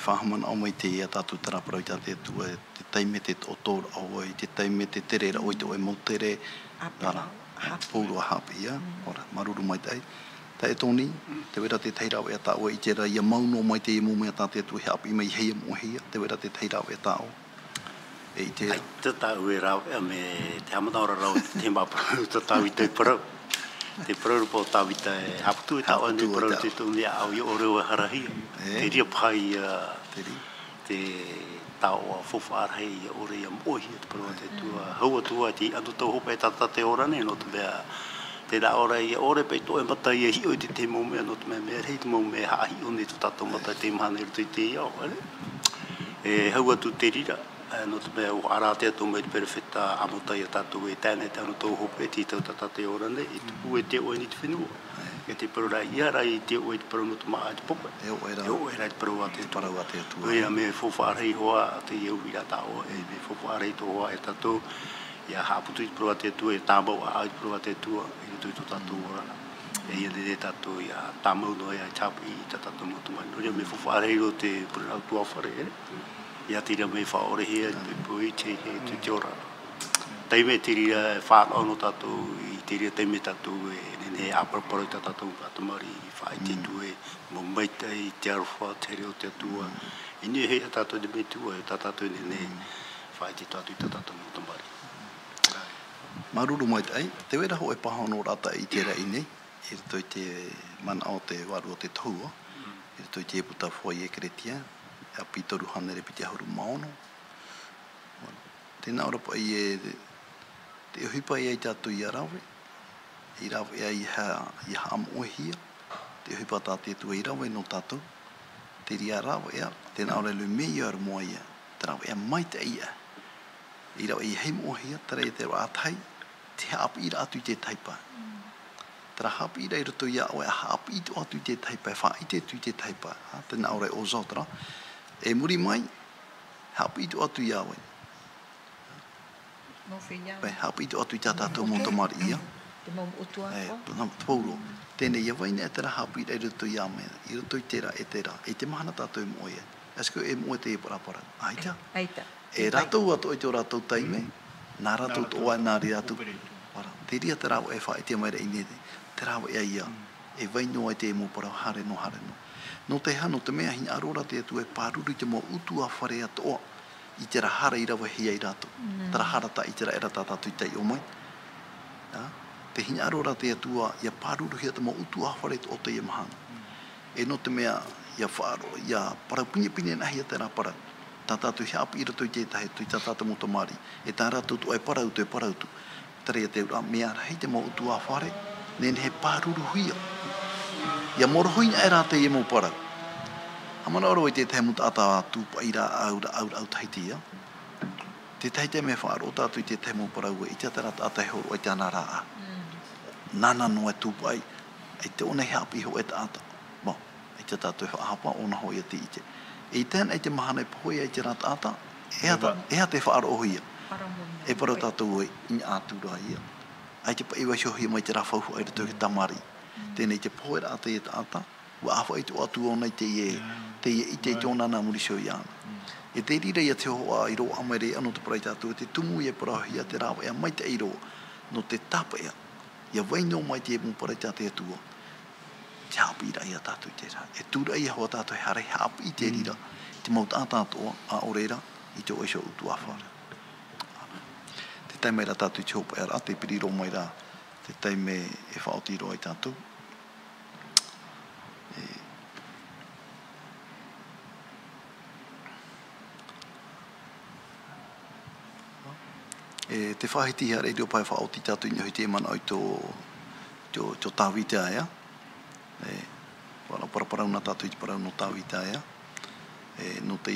whahaman au mai te ia tātou tara parau i te atua, te taime te otora au i te taime te terera o i te oe mau tere, pūrua hapi ia, maruru mai tei. Tā e tōni, te wera te teirau e tāua i tera ia mauno mai te emu mea tā te atu hapi mai heia mo heia, te wera te teirau e tāua. E i tera. Ai, te tāu e rau e me te hamataura rau te maparau, te tāu i te parau. Te parau po tāu i te haputu e tāua ni parau te tōni au i oreo e harahia. Te ria pai te tāua whowharahei i ore i amohi te parau te tua. Haua tua ti anu tau hopa e tata te orane, no te mea te rā ora i ore pei tō e matai e hio i te te mōmea no te mea rei te mōmea hahi o ne tu tātou matai te mahana i ruto i te iau. E hau atu te rira, no te mea o ara te atu mai te perewheta amotai a tātou e tēnei te anu tau hope e titau tata te ora nei, i tupu e te oe ni te whenua. E te paru rai ia rai te oe te paru no te maa te popa. E oe rai te paru a te atua. Oe a me whowharei hoa te iau i rata o, e me whowharei tō hoa e tātou. Ia haputu i te paru a te atua, e tāmbau a au i te paru a te atua. I tō tātou ora. E ia ne tātou ia tāmau no ia chapu i tā tātou motumai. Ria me whawharei ro te purau tuawhare ere. Ia te ria me whaore hea, te pui, te he, te ora. Teime te ria whanau no tātou, i te ria teime tātou e ne aproporo i tātou atamari i whae te tue, mo meita i te arofa, te reo te atua. I ni hei a tātou de me tua, e tātou ne whae te tātou i tātou atamari. Maruru mai tai, te wera ho e pahono rata i te rei nei, i rito i te mana o te waru o te tohua, i rito i te puta fwai e kretia, e a pitoru hanere piti ahuru maono. Tēnā ora pa i e te uhipa i e tātou i a rawe, i rawe e i ha amohia, te uhipa tā te tua i rawe no tātou, te ria rawe ea, tēnā ora lu mei ar moa ia, te rawe ea maita ia. I rawe i hei moahia, tera e te rātai, te haapu ira atu i te taipa. Tera haapu ira i roto ia, o e haapu ito atu i te taipa, e wha i te tu i te taipa. Tēnā ora o zautara, e muri mai, haapu ito atu i awe. Pai haapu ito atu i tā tātou montamari ia. Te mau utua ko? Tōro. Tēnei ia waina e tera haapu ira i roto ia mea, i roto i tera, e te mahana tātou e moe. Esko e moe te e parapara. Aita? Aita. E ratou ato i te o ratou taime, nā ratou to oa nā ri ratou. Te ria te rao e wha e te maira i nere, te rao e ia, e waino ai te e mō parau hare no. No te hano te mea hina arora te atu e pāruru i te mō utu a whare atoa, i te rahara i rawa hia i ratou. Te rahara ta i te raera tā tātou i tei o mai. Te hina arora te atua, ia pāruru hia te mō utu a whare o te ia mahana. E no te mea, ia whaaro, ia parau pine na hia te rā parau. Tā tātou hea api i rato i tētahe, tui tā tātou motomari. E tā rātou tu ai parautu e parautu. Tere te ura, mea hei te mō utu a whare, nene he pāruru huia. Ia morohoina e rā te i mō parau. Hamana oro i tētahe muta ata tūpa i rā au taiti ia. Tētahe te mea whaaro tātou i tētahe mō parau e i te rāta ata horo i te ana rā a. Nana no e tūpa ai, e te one hea api ho e ta ata. Mo, e te tātou hapa ona hoi a te i te. E tēn e te mahana e pohoi e te rata ata, ea te whaaro ohia. E parau tātou e i ātura ia. Ai te pa iwa shohia mai te rafauhu ai rato ki tamari. Tēnei te pohoi rata e ta ata, ua awha i tu atu ona i te i te tōna nā muri shio i ana. E te rira ia te hoa i roa amere anu te parai tātou, te tumu i e parahia te rawa ea mai te i roa, no te tapa ea. Ia waino mai te e mu parai tātou atua. Te haapu ira ia tātou i te rā. E tūra ia hoa tātou hare haapu i te rira. Te mau tātātoa a orera i te oesho utu a whare. Te taime ra tātou i te hopa e rā, te piriro mai rā. Te taime e whaoti roa i tātou. Te whahiti hea rei reo pai whaoti tātou i te mana o i tō tāwita ea. Wala paraparau na tātou i te parau no tāwita ea. No te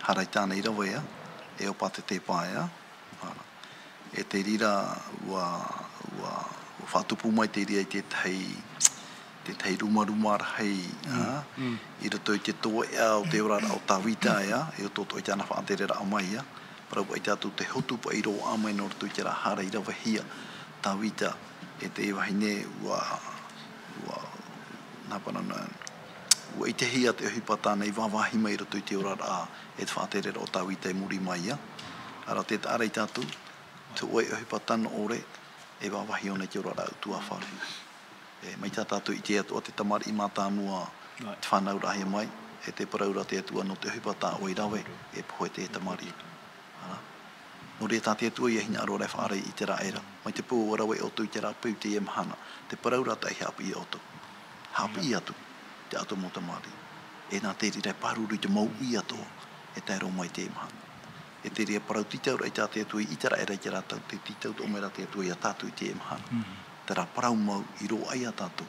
harai tāna i rawa ea. E o pate te pā ea. E te rira ua whatupu mai te ria i te tei rumaruma rahei. I rato i te toa ea o te ora o tāwita ea. E o toto i tāna whaatere ra amai ea. Parau i tātou te hotupa i roa amai no rato i te rahara i rawa hia. Tāwita e te iwahine ua nāpanana. Ua i te hia te ohipa tāna i wawahi mai rato i te ora rā e te whaatere ra o tāwita i muri mai ia. Ara te tāra i tātou, te oe ohipa tāna ore e wawahi ona i te ora rā utua whare. Mai tā tātou i te atua te tamari i mātānua te whanau rahi mai, e te paraura te atua no te ohipa tā oi rawe e pohe te tamari. No rea tā te atua i hina aro rai whaare i te raera. Mai te pū o rawe o tu i te rā pū te e mahana. Te paraura tai hapi i oto. Hapi i atu, te ato mo tamari. E nā te rai paruru i te mau i ato, e tai ro mai te e mahana. E te rea parau titau rai tā te atua i te raera i te rātau, te titau to mera te atua i a tātou i te e mahana. Te rā parau mau i ro ai a tātou,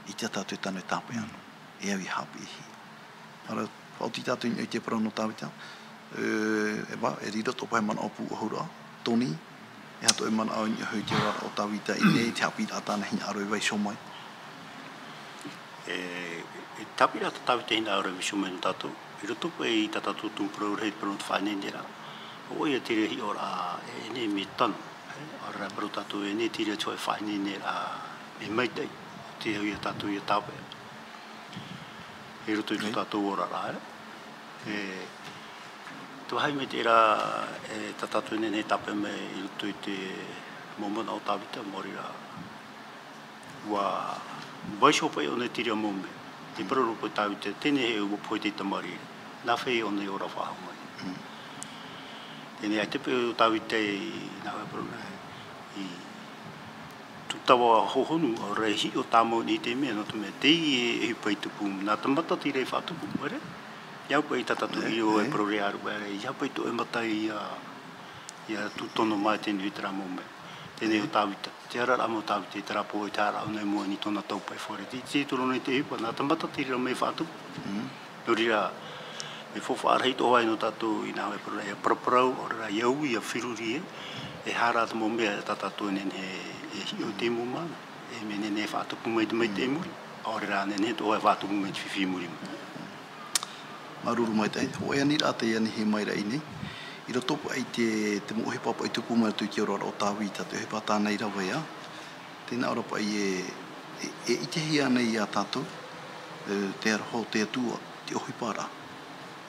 i te tātou tane tāpe anu. E au i hapi i hi. Ara, whauti tātou i te parau no tāwita. E rira tō pai mana o pū ahura, Tony, e hato e mana au i hui te ora o tāwita i nei, te hapi rā tāna hina aro i waisho mai. E tapi rā tāwita hina aro i waisho mai no tātou, i roto pai i tātou tūmprau rei paru te whaene nera. O ia te rehi ora e ne me tanu, ora paru tātou e ne te rea tō e whaene nera e maitei, te au i tātou i a tāpea. E roto i tō tātou ora rā, tu hai me te era e tatatu ne tape me i roto i te momona o tāwita mori rā. wa baisho pai ona tiria mombe te pro po tau te tene he u po te tamari na fei ona ora fa mai tene ate pe tau te na pro I tutawa hohonu o rehi o tamo ni te me no te me te e pai tu pu na tamata ti re fa tu pu re ya pai tata tu I o e pro re aru ya pai tu e matai ya tu tono mai te ni tra mombe tene o tawita te ara amo tawita tra po te ara ona mo ni tona tau pai fore ti tu no te ipa na tamata ti re me fa tu ria e fofa arhei to ai no tatu ina e pro e pro o ra yau ia firuri e hara te mombe tata tu ne e o te mo ma e me ne fa tu mai te muri o ra ne to e fa tu mai fifi muri maruru mai tai o e ni rate ia ni he mai rai ni I ro topu ai te mo he papa I tuku mai tu ki ora o tawita te he pata nei ra vai a tena ora pa e ite hia nei a tatu te arho te atua te ohi para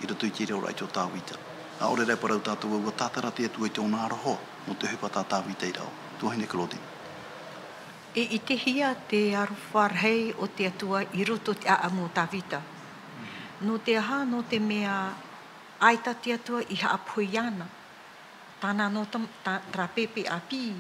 I ro tu ki ora I to tawita a ore re para tatu wa tatara te atua I tona arho mo te he pata tawita I rao tu hine klodi E ite hia te aru wharhei o te atua I roto te amo tawita no te aha no te mea aita te atua I haapui ana. Tāna no tra pepe api,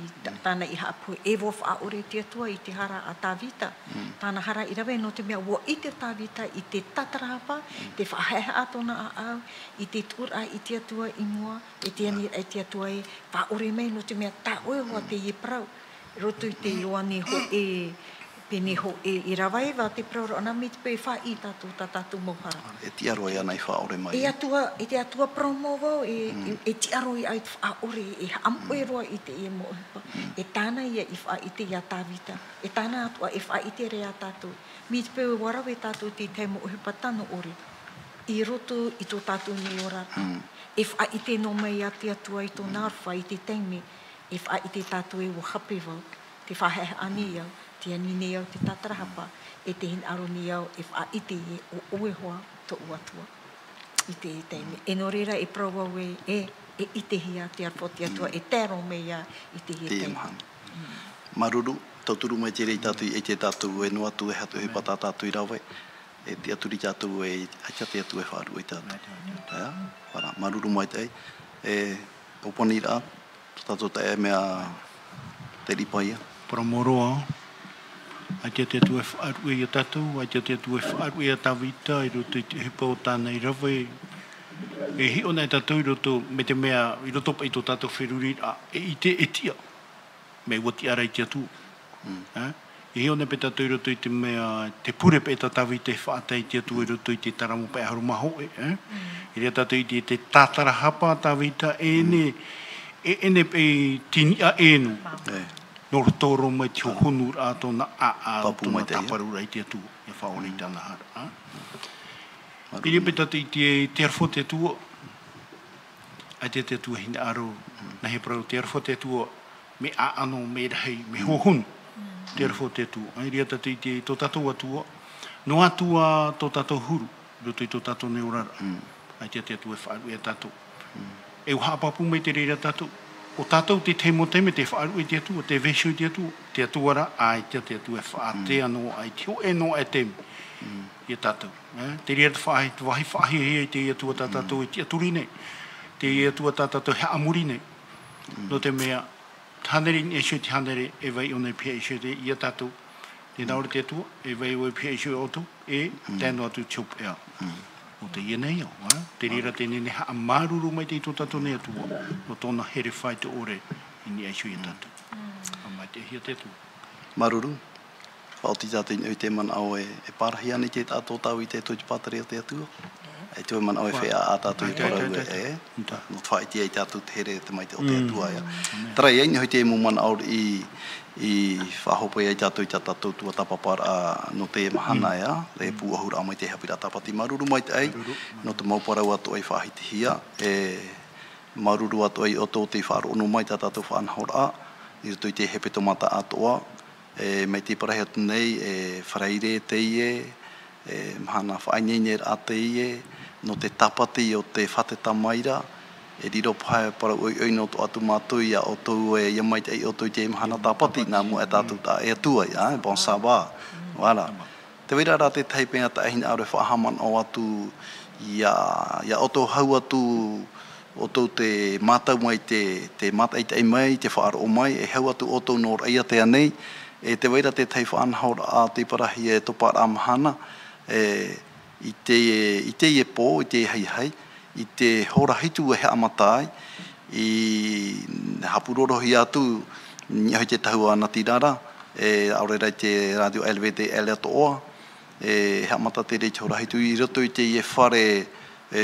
tāna I haapui e wo whaore te atua I te hara a tāwita. Tāna hara I rawe no te mea wo I te tāwita I te tatarapa, te whaheha atona a au, I te tura I te atua I mua, e te ani I te atua e whaore mei no te mea tā oe hoa te I prau. Roto I te ioane ho e pene ho e rawai wa te prau ana me te pe wha I tatu mohara. e ti aro ia nei whaore mai E te atua promo wau e ti aro I ai whaore e ampoe roa I te e mo e tāna ia I wha I te ia tāwita e tāna atua e wha I te rea tatu me te pe warawe tatu te te mo uhipa tano ore I roto I tō tatu ni ora e wha I te no mai a te atua I tō nārwha I te teime e wha I te tatu e wo hape wau te whaheha ani au te anine au te tatarahapa e te hin aro ni au e wha I te e o oehoa to uatua I te teime. E no reira e praua we e I te hia te arpo te atua e tero mea I te hia teime. Maruru, tauturu mai te rei tatu e te tatu e no atu e hatu he pata tatu I rawe e te aturi tatu e acha te atu e wharu e tatu. Maruru mai te e oponi ra tatu te e mea te ripaia. Paramoroa, a te atu e wharu e tatu, a te atu e wharu e tawita, I roto I te hipa o tāna I rawe, e hi ona e tatu I roto me te mea, I roto pa I tō tatu whiruri, e I te etia, me wati ara I te atu. E hi ona pe tatu I roto I te mea, te pure pe tawita e whaata I te atu I roto I te taramu pa e haru maho I rea tatu I te tātara hapa tawita, e ne pe tinia enu. Nor toro mai te honu ato na tōna taparura I te atu e whaone I tāna hara. I repetatu I te arfo te atua, a te atua hina aro, na he parau te arfo te atua, me ano, me rahei, me hohonu, te arfo te atua. I repetatu I te tō tatou atua, no atua tō tatou huru, roto I tō tatou neorara, a te atua e whaaru e tatou. E uhapapu mai te reira tatou, o tātou te teimo teime te whaaru I te atua, te vesho I te atua ra, ai te atua e whaate anō, ai te o e no e teime, I tātou. Te rea te wahi whahi hea te atua tātou I te aturi nei, te atua tātou he amuri nei. No te mea, tāneri ni esho te hanere e vai o nei pia esho te I tātou, te naure te atua, e vai o pia esho o tu, e tēnu atu chup ea. O te ia nei au, te rira te nene haa maruru mai te I tō tātou nei atua, no tōna here whai te ore I ni aishu I tātou. A mai te hia te atua. Maruru, whaoti tātou I te man au e parahi ane te tātou tau I te tōi pātare o te atua. E tōi man au e whea a tātou I parau e, no whai te ai tātou te here te mai te o te atua ia. Tarai ai, hoi te mu man au I whahopo ai tātou I tātou tua tapapara no te mahana ia, le puahura mai te hapira tapati maruru mai te ai, no te mauparau atu ai whahi te hia, e maruru atu ai o tō te whaaro ono mai tātou whanahora, I roto I te hepe tomata atoa, e mai te parahi atu nei, e whareire te ie, e mahana whainene a te ie, no te tapati o te whate tamaira, e diro pai para oi no to atu matu ia o to e mai te o to te mahana tapati na mu e tatu ta e tua ia bon saba wala te vira ra te taipenga ta hina ore fa haman o atu ia o to hau atu o to te mata mai te mata i te mai te whaaro o mai e hau atu o to nor ia te anei e te vira te taifa anhaur a te parahi e topa ramahana i te e po i te hei i te hora hitu e he amatai i hapuroro hi atu ni te tahu ana tirara e aurera te radio LVDL atoa e he amata te rei hora hitu i roto i te e whare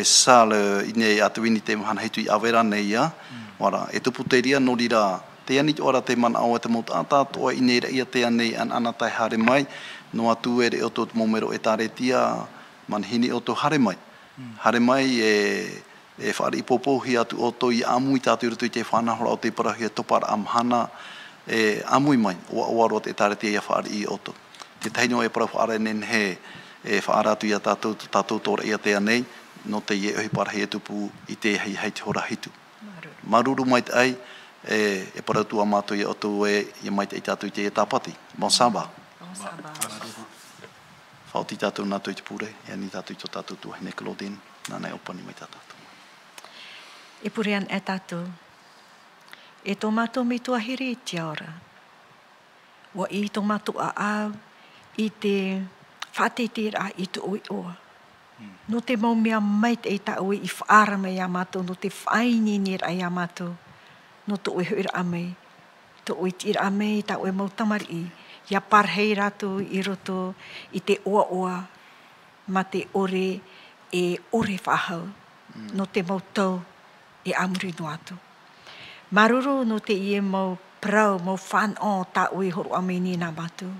sale i nei atu ini te mahana hitu i awera nei ia wara e tupu te ria no rira te ani ora te mana au e te mauta atatoa i nei reia te anei an anatai hare mai no atu e re o tō momero e taretia manhini o tō hare mai hare mai e whaari ipopohi atu o tō i amui tātu i rutu i te whanahora o te parahi e topara amhana e amui mai o aro te taretia ia whaari i o tō te taino e para whaare nen he e whaara atu ia tātou tōra ia te anei no te ie ohi parahi e tupu i te hei te hora hitu maruru mai te ai e para tua mātou i o tō e mai te i tātou i te e tāpati bon saba Whauti tātou nātou i te pure, e ani tātou i tō tātou tua hine Claudine, nānei opani mai tātou. E pure an e tātou, e tō mātou me tua hiri i te ora. Wa i tō mātou a au, i te whātetir a i tō oi oa. No te mau mea mai te e tā oi i whaara mai a mātou, no te whaini nir a ia mātou, no tō oi huira a mai, tō oi tira a mai, tā oi mau tamari i, ia parhei ratu i roto i te oa ma te ore e ore whahau no te mautau e amuri no atu. Maruru no te ie mau prau, mau whanau ta ui horu ameni nā matu.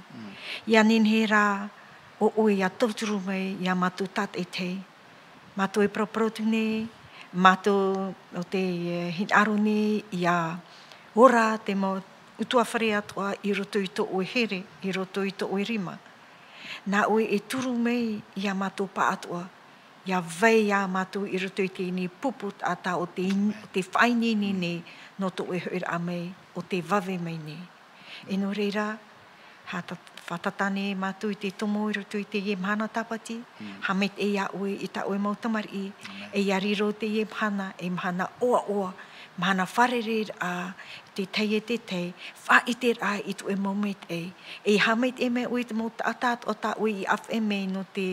Ia ninhe rā o ui a tauturu mai ia matu tat e te. Matu e proprotune, matu o te hinaruni ia ora te mau utua whare atua i roto i tō oi here, i roto i tō oi rima. Nā oi e turu mei i a mātou pa atua, i a vei a mātou i roto i te ni puput ata o te whaini ni ne no tō oi hoira a mei, o te vave mei ne. E no reira, whatatane mātou i te tomo i roto i te ie mhana tapati, hamet e a oi i ta oi mautamari, e a riro te ie mhana, e mhana oa, mana wharerer a te tei e te tei, whaiter a i tu e moment e. E hameit e me ui te mo atat o ta ui i af e me no te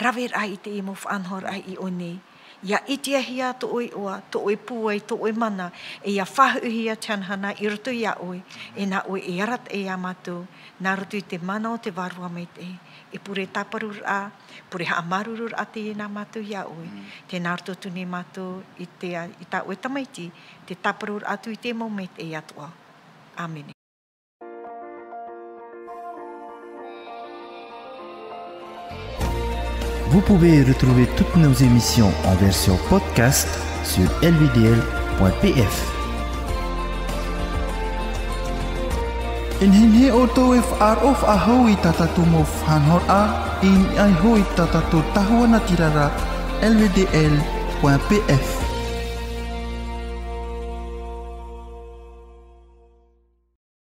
raver a i te i mo whanhor a i o nei. Ia itia hia to oi oa, to oi puai, to oi mana, e ia whahu hia tianhana i roto i a oi, e na oi e arat e a matu, nā roto i te mana o te warua meit e. E pure taparur a, pure haamarurur a te nā matu i a oi, te nā roto tune matu i ta oi tamaiti, te taparur atu i te moment e atua. Amen. Vous pouvez retrouver toutes nos émissions en version podcast sur lvdl.pf. In hinhe o tō e whaarof a hau i tatatu mo whanhor a, in ai hoi tatatu tahua na tirara lvdl.pf.